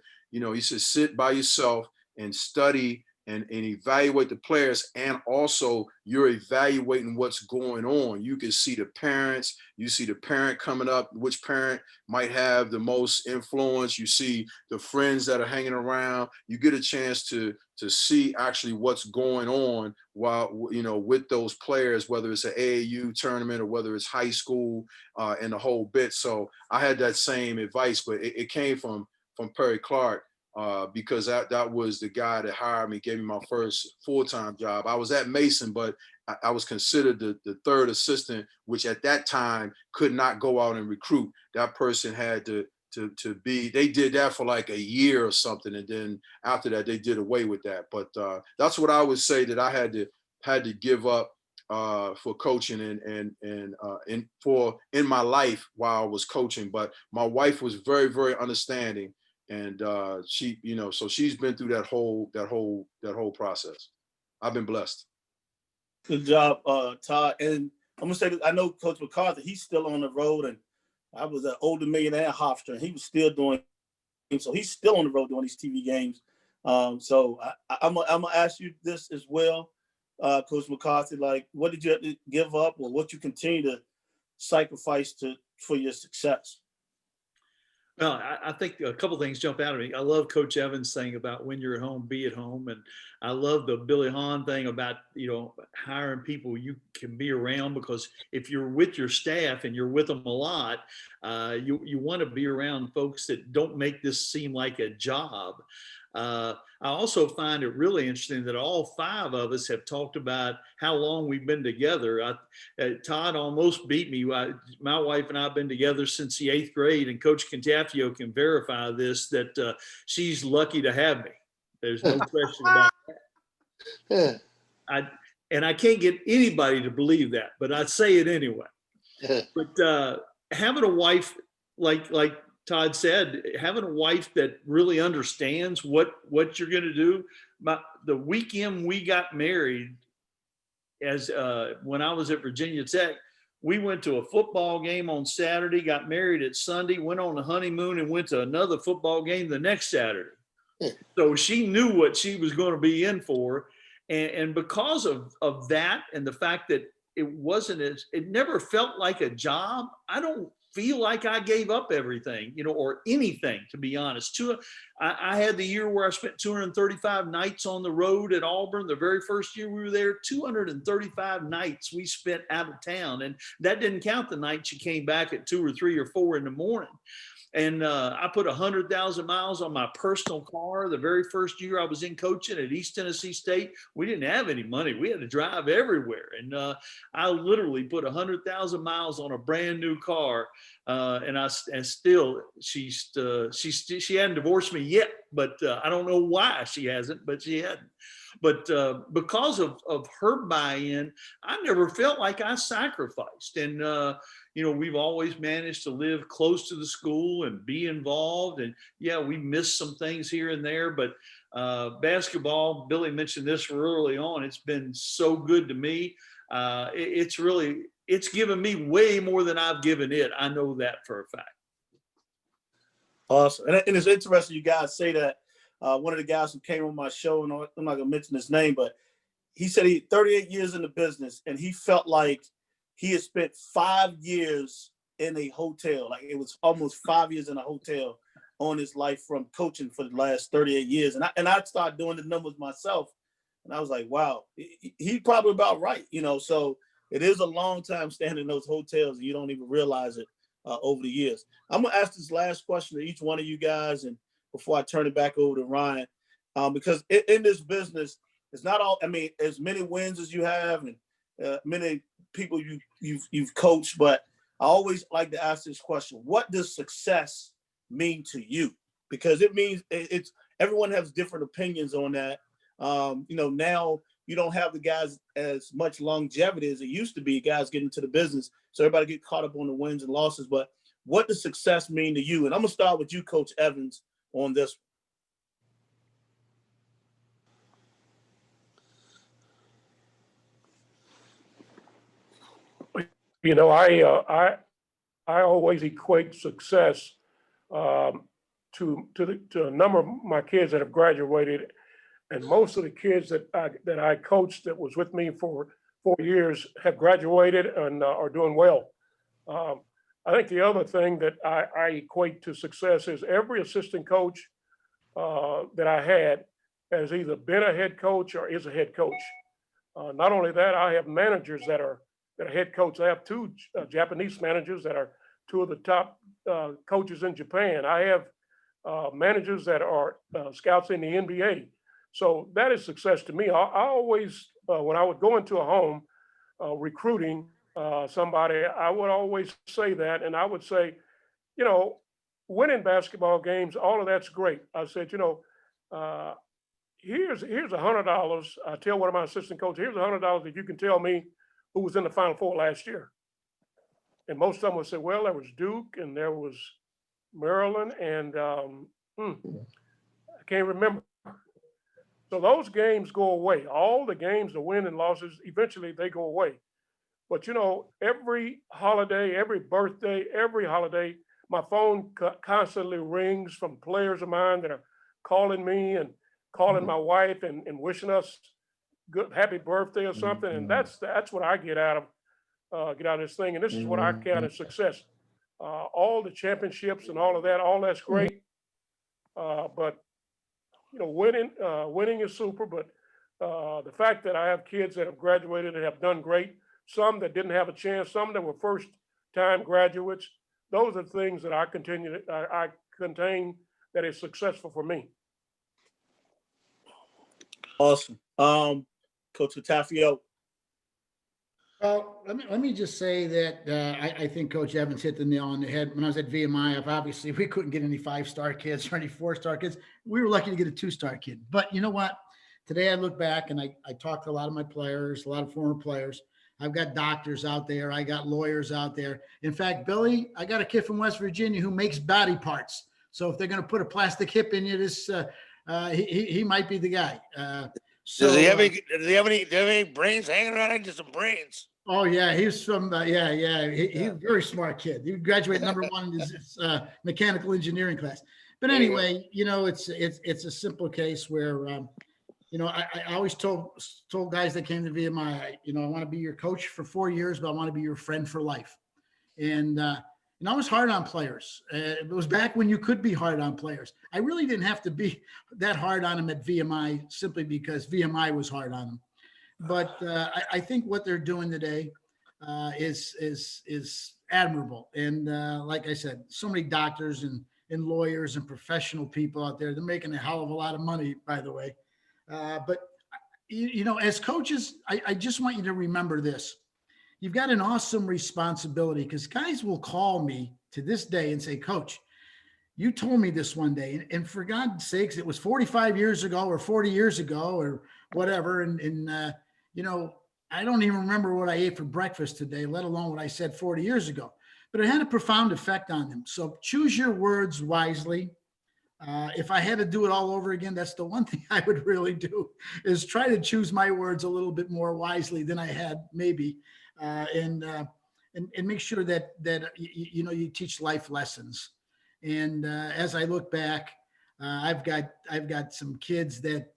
sit by yourself and study and evaluate the players. And also you're evaluating what's going on. You can see the parents, you see the parent coming up, which parent might have the most influence. You see the friends that are hanging around. You get a chance to see actually what's going on while, with those players, whether it's an AAU tournament or whether it's high school and the whole bit. So I had that same advice, but it came from Perry Clark. Because that was the guy that hired me, gave me my first full-time job. I was at Mason, but I was considered the third assistant, which at that time could not go out and recruit. That person had to be, they did that for like a year or something. And then after that, they did away with that. But that's what I would say that I had to give up for coaching and in my life while I was coaching. But my wife was very, very understanding. And she, so she's been through that whole process. I've been blessed. Good job, Todd. And I'm gonna say this, I know Coach McCarthy, he's still on the road, and I was an older millionaire Hofstra, and he was still doing, so he's still on the road doing these TV games. So I'm gonna ask you this as well, Coach McCarthy, like, what did you have to give up, or what you continue to sacrifice for your success? Well, I think a couple things jump out at me. I love Coach Evans' thing about when you're at home, be at home. And I love the Billy Hahn thing about, hiring people you can be around, because if you're with your staff and you're with them a lot, you want to be around folks that don't make this seem like a job. I also find it really interesting that all five of us have talked about how long we've been together. Todd almost beat me. My wife and I have been together since the 8th grade, and Coach Cantafio can verify this, that she's lucky to have me. There's no question about that. I can't get anybody to believe that, but I say it anyway. But having a wife like Todd said, having a wife that really understands what you're going to do. The weekend we got married, as when I was at Virginia Tech, we went to a football game on Saturday, got married at Sunday, went on a honeymoon, and went to another football game the next Saturday. So she knew what she was going to be in for. And because of that, and the fact that it never felt like a job, I don't feel like I gave up everything, or anything, to be honest. I had the year where I spent 235 nights on the road at Auburn. The very first year we were there, 235 nights we spent out of town. And that didn't count the nights you came back at 2 or 3 or 4 in the morning. And I put 100,000 miles on my personal car. The very first year I was in coaching at East Tennessee State, we didn't have any money. We had to drive everywhere. And I literally put 100,000 miles on a brand new car. And still, she hadn't divorced me yet, but I don't know why she hasn't, but she hadn't. But because of her buy-in, I never felt like I sacrificed. And, we've always managed to live close to the school and be involved. And yeah, we missed some things here and there, but basketball, Billy mentioned this early on, it's been so good to me. It's given me way more than I've given it. I know that for a fact. Awesome. And it's interesting you guys say that. One of the guys who came on my show, and I'm not going to mention his name, but he said he 38 years in the business, and he felt like he had spent 5 years in a hotel. Like it was almost 5 years in a hotel on his life from coaching for the last 38 years. And I started doing the numbers myself, and I was like, wow, he's probably about right. So it is a long time staying in those hotels, and you don't even realize it over the years. I'm going to ask this last question to each one of you guys, and before I turn it back over to Ryan, because in this business, it's not all, as many wins as you have and many people you've coached, but I always like to ask this question: what does success mean to you? Because it means it's everyone has different opinions on that. Now you don't have the guys as much longevity as it used to be. Guys get into the business, so everybody get caught up on the wins and losses. But what does success mean to you? And I'm gonna start with you, Coach Evans, on this. I always equate success to a number of my kids that have graduated, and most of the kids that I coached that was with me for 4 years have graduated and are doing well. I think the other thing that I equate to success is every assistant coach that I had has either been a head coach or is a head coach. Not only that, I have managers that are head coach. I have two Japanese managers that are two of the top coaches in Japan. I have managers that are scouts in the NBA. So that is success to me. I always, when I would go into a home recruiting somebody, I would always say that, and I would say, winning basketball games, all of that's great. I said, here's $100. I tell one of my assistant coaches, here's $100 if you can tell me who was in the Final Four last year. And most of them would say, well, there was Duke and there was Maryland and I can't remember. So those games go away. All the games, the win and losses, eventually they go away. But every holiday, every birthday, every holiday, my phone constantly rings from players of mine that are calling me and calling my wife and wishing us good happy birthday or something. And that's what I get out of this thing. And this is what I count as success. All the championships and all of that, all that's great. But winning is super. But the fact that I have kids that have graduated and have done great, some that didn't have a chance, some that were first time graduates, those are things that I contain that is successful for me. Awesome. Coach Cantafio. Well, let me just say that I think Coach Evans hit the nail on the head. When I was at VMI, obviously we couldn't get any 5-star kids or any 4-star kids. We were lucky to get a 2-star kid. But you know what? Today I look back and I talked to a lot of my players, a lot of former players. I've got doctors out there. I got lawyers out there. In fact, Billy, I got a kid from West Virginia who makes body parts. So if they're going to put a plastic hip in you, he might be the guy. Does he have any brains hanging around? I need some brains. Oh yeah, he's from he's a very smart kid. He graduated #1 in his mechanical engineering class. But anyway, it's a simple case where I always told guys that came to VMI, I want to be your coach for 4 years, but I want to be your friend for life. And I was hard on players. It was back when you could be hard on players. I really didn't have to be that hard on them at VMI simply because VMI was hard on them. But I think what they're doing today is admirable. And like I said, so many doctors and lawyers and professional people out there, they're making a hell of a lot of money, by the way. But as coaches, I just want you to remember this. You've got an awesome responsibility because guys will call me to this day and say, Coach, you told me this one day, and for God's sakes, it was 45 years ago or 40 years ago or whatever. And I don't even remember what I ate for breakfast today, let alone what I said 40 years ago, but it had a profound effect on them. So choose your words wisely. If I had to do it all over again, that's the one thing I would really do is try to choose my words a little bit more wisely than I had maybe. And make sure that you teach life lessons. And as I look back, I've got some kids that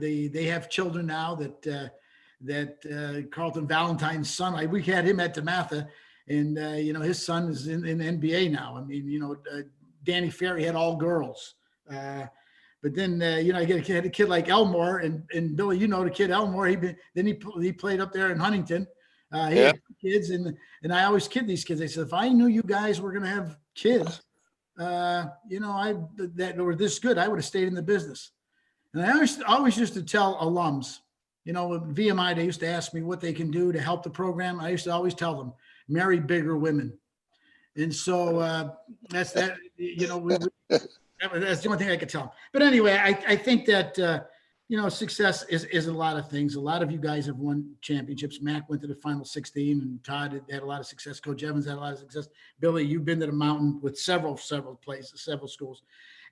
they have children now that Carlton Valentine's son. We had him at DeMatha, and his son is in the NBA now. I mean, Danny Ferry had all girls. But then, I had a kid like Elmore and Billy, the kid Elmore, he played up there in Huntington. He had kids and I always kid these kids. I said, if I knew you guys were going to have kids, that were this good, I would have stayed in the business. And I always used to tell alums, VMI, they used to ask me what they can do to help the program. I used to always tell them, marry bigger women. And so that's that, you know, that's the only thing I could tell him. But anyway, I think that, you know, success is a lot of things. A lot of you guys have won championships. Mack went to the final 16, and Todd had a lot of success. Coach Evans had a lot of success. Billy, you've been to the mountain with several places, several schools.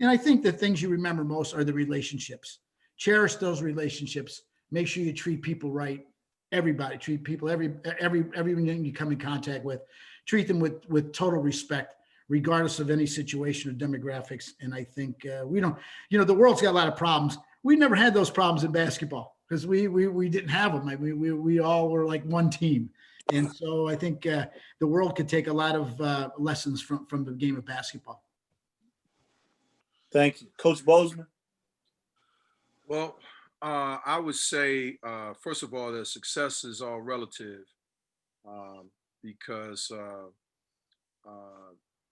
And I think the things you remember most are the relationships. Cherish those relationships. Make sure you treat people right. Everybody, treat people, everyone you come in contact with, treat them with total respect, regardless of any situation or demographics. And I think we don't, you know, the world's got a lot of problems. We never had those problems in basketball because we didn't have them. I mean, we all were like one team. And so I think the world could take a lot of lessons from the game of basketball. Thank you. Coach Bozeman? Well, I would say, first of all, that success is all relative because,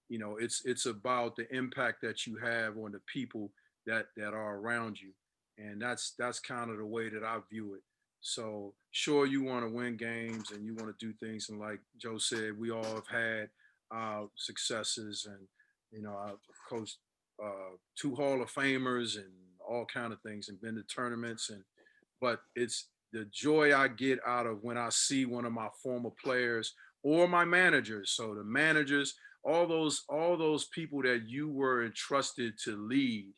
you know, it's about the impact that you have on the people that are around you. And that's kind of the way that I view it. So sure, you want to win games and you want to do things. And like Joe said, we all have had successes, and, you know, I've coached 2 Hall of Famers and all kind of things, and been to tournaments. But it's the joy I get out of when I see one of my former players or my managers. So the managers, all those people that you were entrusted to lead.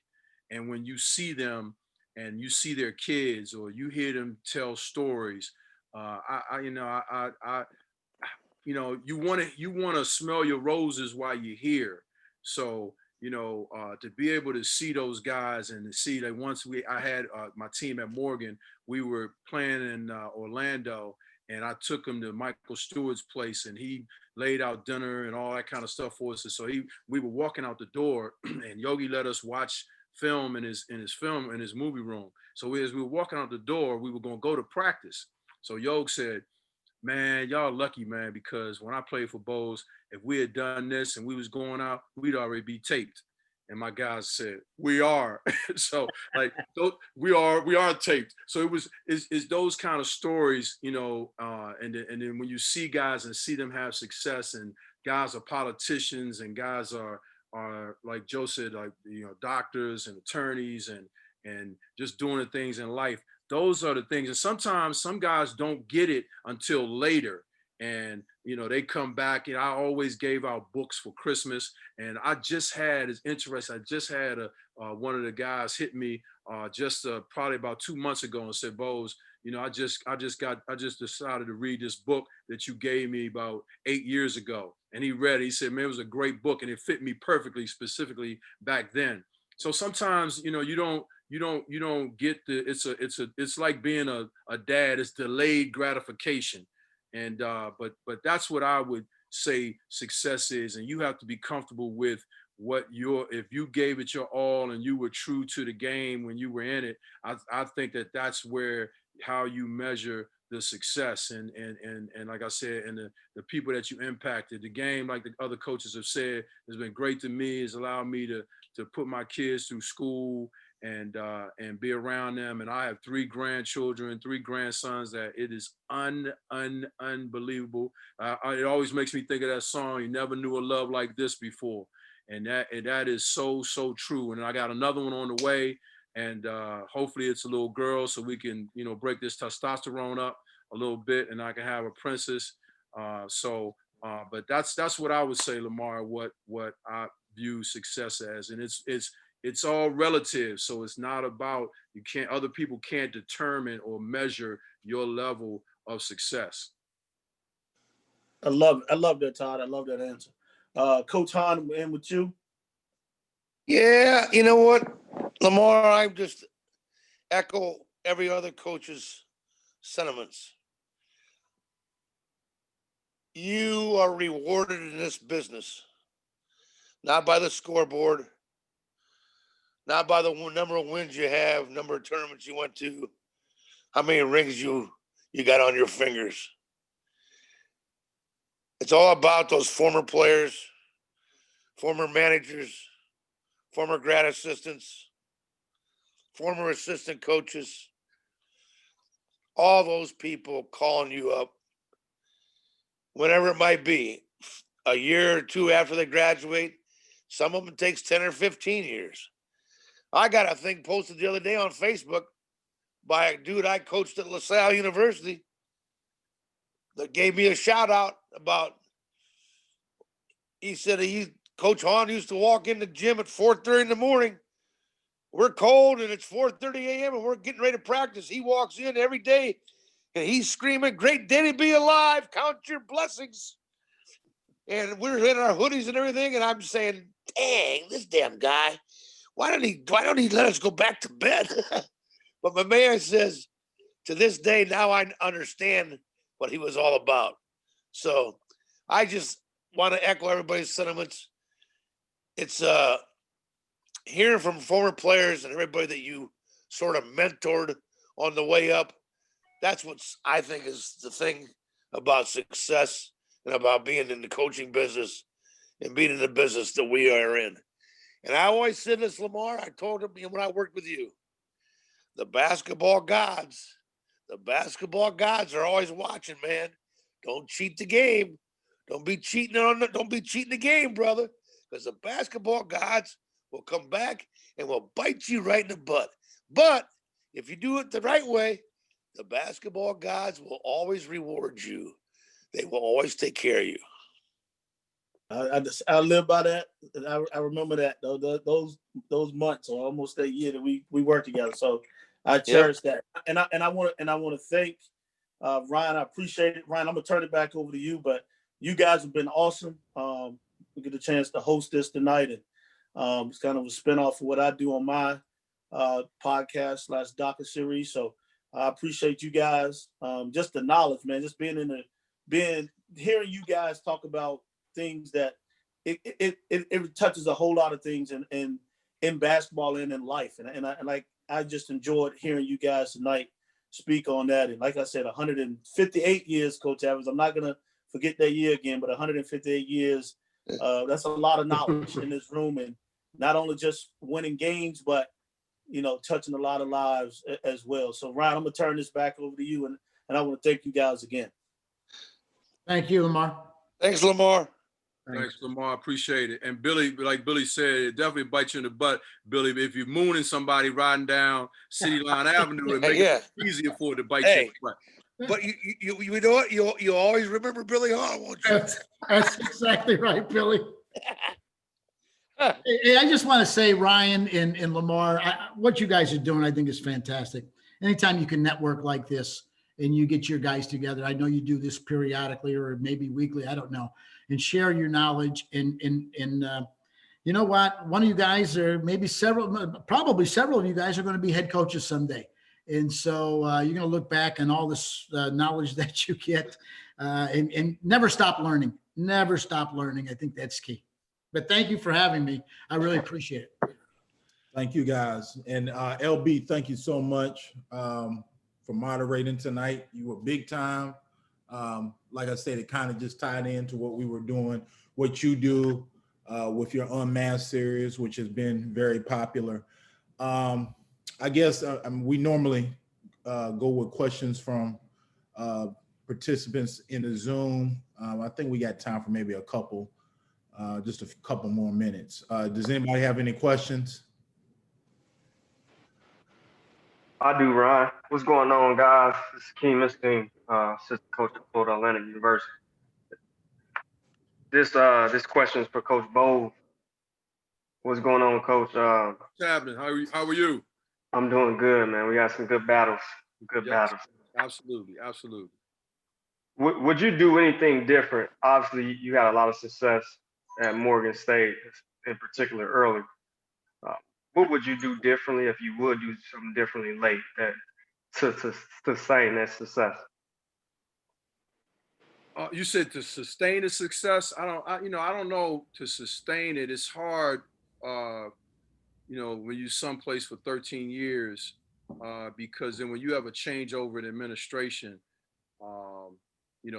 And when you see them and you see their kids, or you hear them tell stories, you want to smell your roses while you're here. So, you know, to be able to see those guys and to see that once I had my team at Morgan, we were playing in Orlando, and I took him to Michael Stewart's place, and he laid out dinner and all that kind of stuff for us. And so we were walking out the door, and Yogi let us watch film in his movie room. So as we were walking out the door, we were going to go to practice. So Yogi said, "Man, y'all lucky, man, because when I played for Bose, if we had done this and we was going out, we'd already be taped." And my guys said, "We are." So like, we are taped. So it's those kind of stories, you know, and then when you see guys and see them have success, and guys are politicians, and guys are like Joe said, like, you know, doctors and attorneys, and just doing the things in life. Those are the things. And sometimes some guys don't get it until later. And, you know, they come back, and I always gave out books for Christmas. And I just had, it's interesting, I just had one of the guys hit me probably about 2 months ago and said, "Bose, you know, I just decided to read this book that you gave me about 8 years ago." And he read it. He said, "Man, it was a great book, and it fit me perfectly, specifically back then." So sometimes, you know, you don't get it's like being a dad. It's delayed gratification. And but that's what I would say success is. And you have to be comfortable with if you gave it your all and you were true to the game when you were in it. I think that's where how you measure the success. And like I said, and the people that you impacted. The game, like the other coaches have said, has been great to me. It's allowed me to put my kids through school and be around them. And I have 3 grandchildren, 3 grandsons, that it is unbelievable. It always makes me think of that song, "You Never Knew a Love Like This Before." And that is so true. And I got another one on the way. And hopefully it's a little girl, so we can, you know, break this testosterone up a little bit, and I can have a princess. But that's what I would say, Lamar, what I view success as. And it's all relative. So it's not about, other people can't determine or measure your level of success. I love that, Todd. I love that answer. Coach Hahn, we'll end with you. Yeah, you know what, Lamar, I just echo every other coach's sentiments. You are rewarded in this business, not by the scoreboard, not by the number of wins you have, number of tournaments you went to, how many rings you got on your fingers. It's all about those former players, former managers, former grad assistants, former assistant coaches, all those people calling you up whenever it might be, a year or two after they graduate. Some of them takes 10 or 15 years. I got a thing posted the other day on Facebook by a dude I coached at LaSalle University that gave me a shout out about, he said Coach Hahn used to walk in the gym at 4:30 in the morning. We're cold and it's 4:30 a.m. and we're getting ready to practice. He walks in every day and he's screaming, "Great day to be alive. Count your blessings." And we're in our hoodies and everything. And I'm saying, dang, this damn guy, why don't he let us go back to bed? But my man says, to this day, now I understand what he was all about. So I just want to echo everybody's sentiments. It's hearing from former players and everybody that you sort of mentored on the way up. That's what I think is the thing about success and about being in the coaching business and being in the business that we are in. And I always said this, Lamar, I told him when I worked with you, the basketball gods are always watching, man. Don't cheat the game. Don't be cheating the game, brother. Because the basketball gods will come back and will bite you right in the butt. But if you do it the right way, the basketball gods will always reward you. They will always take care of you. I live by that. I remember that those months or almost that year that we worked together. So I cherish that. And I want to thank Ryan. I appreciate it. Ryan, I'm gonna turn it back over to you. But you guys have been awesome. We get a chance to host this tonight, and it's kind of a spinoff of what I do on my podcast / docu series. So I appreciate you guys. Just the knowledge, man. Just hearing you guys talk about things that it touches a whole lot of things in basketball and in life. And I just enjoyed hearing you guys tonight speak on that. And like I said, 158 years, Coach Evans. I'm not gonna forget that year again, but 158 years. That's a lot of knowledge in this room, and not only just winning games, but touching a lot of lives as well. So Ryan, I'm gonna turn this back over to you, and I want to thank you guys again. Thank you, Lamar. Thanks, Lamar. Thanks, Lamar. Appreciate it. And Billy, like Billy said, it definitely bites you in the butt, Billy. If you're mooning somebody riding down City Line Avenue, it makes it easier for it to bite you in the butt. But you know what? You'll always remember Billy Hahn, won't you? That's exactly right, Billy. Hey, I just want to say, Ryan and Lamar, what you guys are doing, I think is fantastic. Anytime you can network like this and you get your guys together, I know you do this periodically or maybe weekly, I don't know, and share your knowledge. And you know what? One of you guys, or maybe probably several of you guys, are going to be head coaches someday. And so you're going to look back on all this knowledge that you get and never stop learning. Never stop learning. I think that's key. But thank you for having me. I really appreciate it. Thank you, guys. And LB, thank you so much for moderating tonight. You were big time. Like I said, it kind of just tied into what we were doing, what you do with your UnMasked series, which has been very popular. I guess we normally go with questions from participants in the Zoom. I think we got time for maybe just a couple more minutes. Does anybody have any questions? I do, Ryan. What's going on, guys? This is Keem Misting, assistant coach at Florida Atlantic University. This question is for Coach Bowles. What's going on, Coach? What's happening? How are you? I'm doing good, man. We got some good battles. Battles. Absolutely. Would you do anything different? Obviously, you had a lot of success at Morgan State, in particular early. What would you do differently if you would do something differently late to sustain that success? You said to sustain the success. I don't know. To sustain it, it's hard. When you're someplace for 13 years, because then when you have a changeover in administration,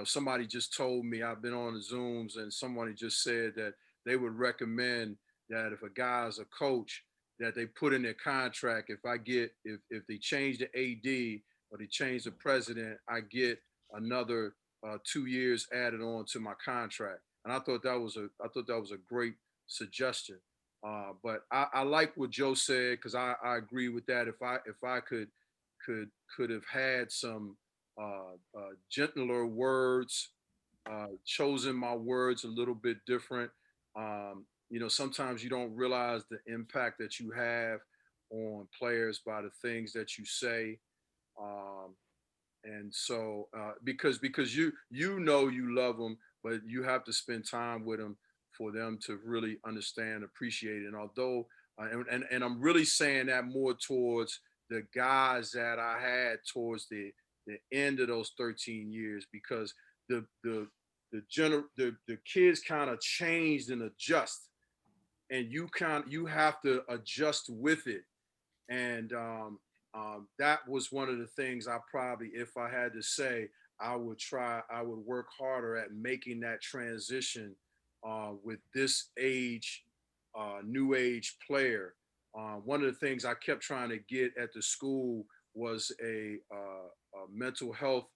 somebody just told me, I've been on the Zooms, and somebody just said that they would recommend that if a guy's a coach, that they put in their contract, if they change the AD or they change the president, I get another 2 years added on to my contract, and I thought that was a great suggestion. But I like what Joe said, because I agree with that. If I could have had some gentler words, chosen my words a little bit different. Sometimes you don't realize the impact that you have on players by the things that you say. And so, because you you love them, but you have to spend time with them for them to really understand, appreciate it. And although, and I'm really saying that more towards the guys that I had towards the end of those 13 years, because the kids kind of changed and adjust, and you have to adjust with it. And that was one of the things I probably, if I had to say, I would work harder at making that transition with this age, new age player. One of the things I kept trying to get at the school was a mental health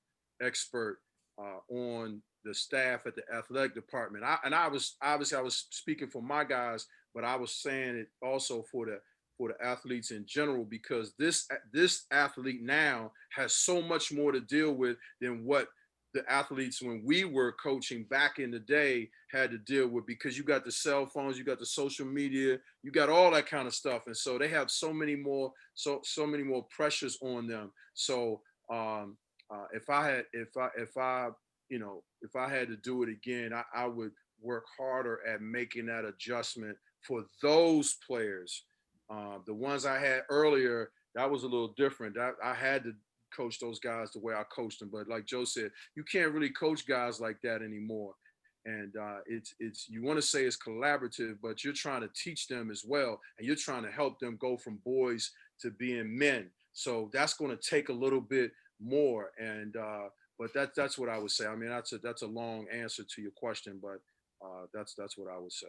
expert on the staff at the athletic department. I was speaking for my guys, but I was saying it also for the athletes in general, because this athlete now has so much more to deal with than what the athletes when we were coaching back in the day had to deal with, because you got the cell phones, you got the social media, you got all that kind of stuff. And so they have so many more pressures on them. So if I had to do it again, I would work harder at making that adjustment for those players. The ones I had earlier, that was a little different. I had to coach those guys the way I coached them. But like Joe said, you can't really coach guys like that anymore. And it's you want to say it's collaborative, but you're trying to teach them as well, and you're trying to help them go from boys to being men. So that's going to take a little bit more. And but that's what I would say. I mean, that's a long answer to your question, but that's what I would say.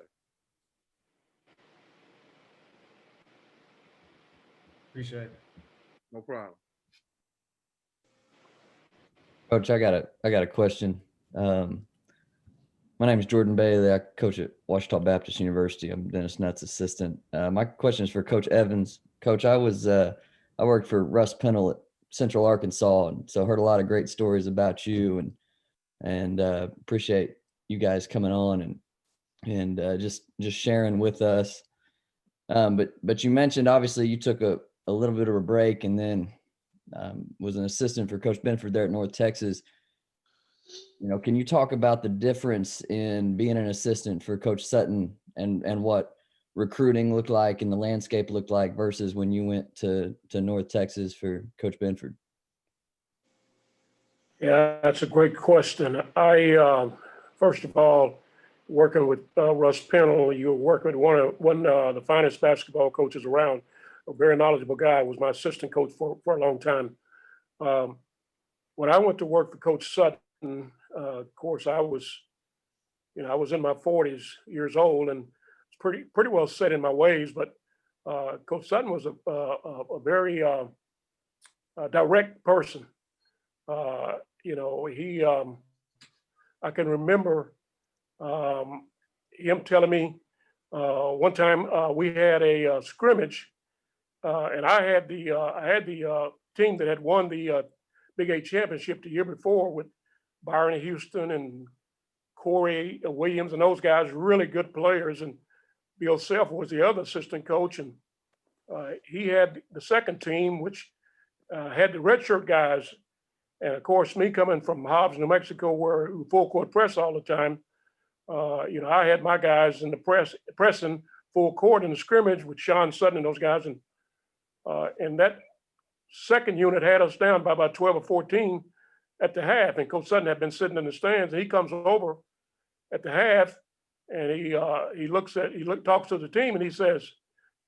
Appreciate it. No problem. Coach, I got a question. My name is Jordan Bailey. I coach at Ouachita Baptist University. I'm Dennis Nutt's assistant. My question is for Coach Evans. Coach, I worked for Russ Pennell at Central Arkansas, and so heard a lot of great stories about you, and appreciate you guys coming on and just sharing with us. But you mentioned obviously you took a little bit of a break, and then was an assistant for Coach Benford there at North Texas. Can you talk about the difference in being an assistant for Coach Sutton and what recruiting looked like and the landscape looked like versus when you went to North Texas for Coach Benford? Yeah, that's a great question. I first of all, working with Russ Pennell, you were working with one of the finest basketball coaches around, a very knowledgeable guy, was my assistant coach for a long time. When I went to work for Coach Sutton, of course, I was in my 40s years old and pretty well set in my ways. But Coach Sutton was a very direct person. I can remember him telling me one time we had a scrimmage, and I had the team that had won the Big 8 championship the year before with Byron Houston and Corey Williams, and those guys, really good players. And Bill Self was the other assistant coach, and he had the second team, which had the redshirt guys. And of course, me coming from Hobbs, New Mexico, where we full court press all the time, I had my guys in the pressing full court in the scrimmage with Sean Sutton and those guys, and that second unit had us down by about 12 or 14 at the half. And Coach Sutton had been sitting in the stands, and he comes over at the half, and he talks to the team, and he says,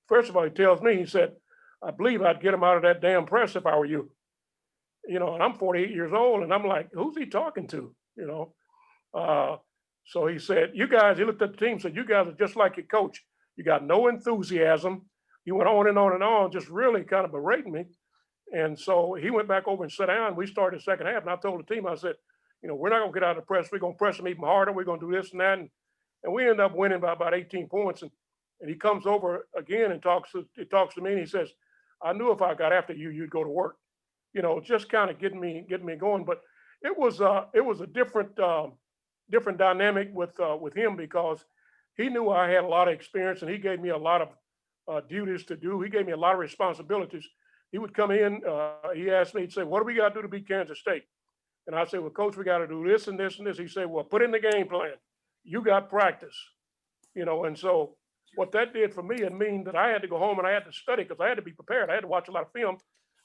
first of all, he tells me, he said, "I believe I'd get him out of that damn press if I were you." And I'm 48 years old, and I'm like, who's he talking to? So he said, you guys, he looked at the team and said, you guys are just like your coach. You got no enthusiasm. He went on and on and on, just really kind of berating me. And so he went back over and sat down. We started the second half, and I told the team, I said, we're not gonna get out of the press. We're gonna press them even harder. We're gonna do this and that. And we end up winning by about 18 points. And he comes over again and talks to me, and he says, I knew if I got after you, you'd go to work. Just kind of getting me going. But it was a different dynamic with him, because he knew I had a lot of experience, and he gave me a lot of duties to do. He gave me a lot of responsibilities. He would come in, he asked me, he'd say, what do we got to do to beat Kansas State? And I say, well, coach, we got to do this and this and this. He said, well, put in the game plan. You got practice, and so what that did for me, it mean that I had to go home and I had to study, because I had to be prepared. I had to watch a lot of film,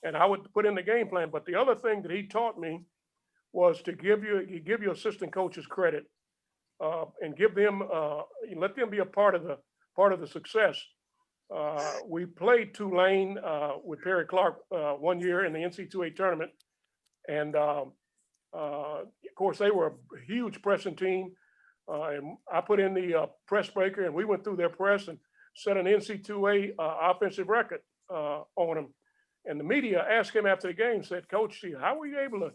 and I would put in the game plan. But the other thing that he taught me was to give your assistant coaches credit, and give them, let them be a part of the success. We played Tulane with Perry Clark one year in the NC2A tournament, and of course they were a huge pressing team. And I put in the press breaker, and we went through their press and set an NC2A offensive record on them. And the media asked him after the game, said, Coach, how were you able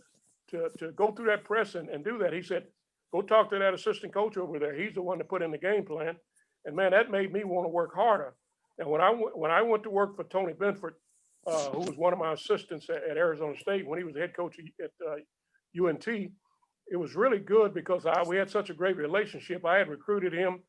to go through that press and do that? He said, go talk to that assistant coach over there. He's the one that put in the game plan. And man, that made me want to work harder. And when I went to work for Tony Benford, who was one of my assistants at Arizona State when he was the head coach at UNT, it was really good because we had such a great relationship. I had recruited him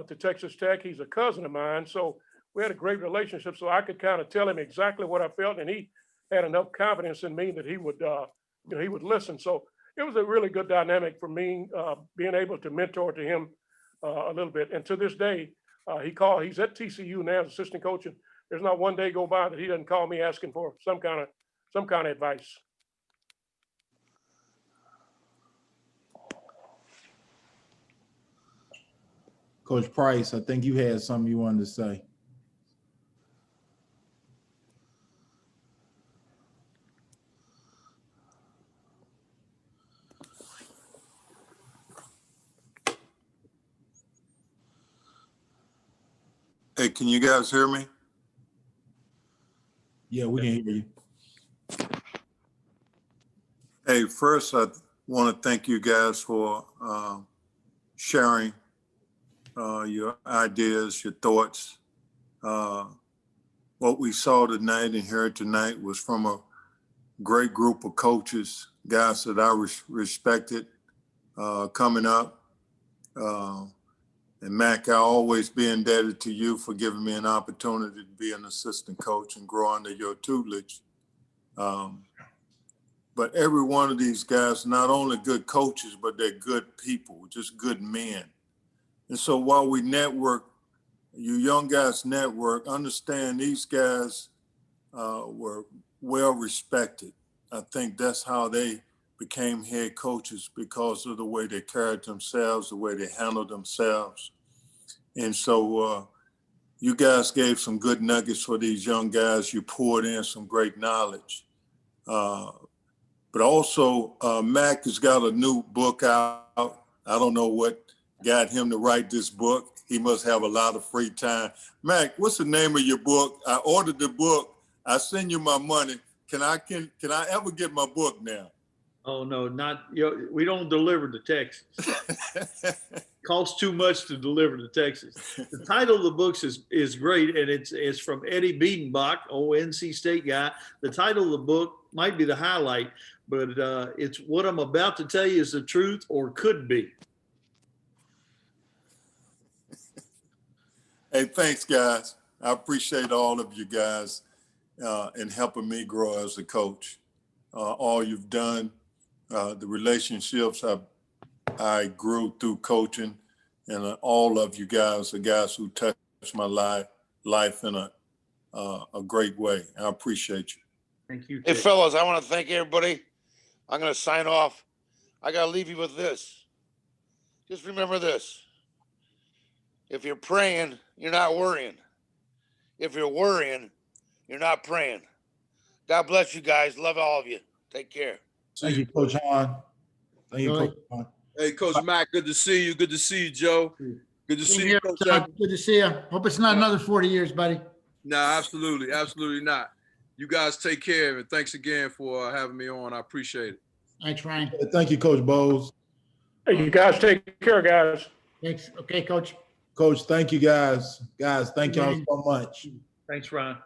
to Texas Tech. He's a cousin of mine. So we had a great relationship. So I could kind of tell him exactly what I felt. And he had enough confidence in me that he would listen. So it was a really good dynamic for me, being able to mentor to him a little bit. And to this day, he's at TCU now as assistant coach. And there's not one day go by that he doesn't call me asking for some kind of advice. Coach Price, I think you had something you wanted to say. Hey, can you guys hear me? Yeah, we can hear you. Hey, first, I want to thank you guys for sharing your ideas, your thoughts. What we saw tonight and heard tonight was from a great group of coaches, guys that I respected coming up. And Mac, I'll always be indebted to you for giving me an opportunity to be an assistant coach and grow under your tutelage. But every one of these guys, not only good coaches, but they're good people, just good men. And so while we network, you young guys network, understand these guys were well respected. I think that's how they became head coaches, because of the way they carried themselves, the way they handled themselves. And so you guys gave some good nuggets for these young guys. You poured in some great knowledge. But also, Mac has got a new book out. I don't know what got him to write this book. He must have a lot of free time. Mac, what's the name of your book? I ordered the book. I send you my money. Can I ever get my book now? Oh no, we don't deliver to Texas. Costs too much to deliver to Texas. The title of the books is great, and it's from Eddie Biedenbach, old NC State guy. The title of the book might be the highlight, but it's What I'm About to Tell You Is the Truth or Could Be. Hey, thanks, guys. I appreciate all of you guys in helping me grow as a coach. All you've done, the relationships I grew through coaching, and all of you guys are guys who touched my life in a great way. I appreciate you. Thank you. Hey, fellas, I want to thank everybody. I'm going to sign off. I got to leave you with this. Just remember this. If you're praying, you're not worrying. If you're worrying, you're not praying. God bless you guys. Love all of you. Take care. Thank you, Coach Hahn. Thank you, Coach Hahn. Hey, Coach Mack, good to see you. Good to see you, Joe. Good to see you, Coach Todd. Good to see you. Hope it's not another 40 years, buddy. No, absolutely. Absolutely not. You guys take care of it. Thanks again for having me on. I appreciate it. Thanks, Ryan. Thank you, Coach Bose. Hey, you guys take care, guys. Thanks. Okay, Coach. Coach, thank you guys. Guys, thank y'all so much. Thanks, Ryan.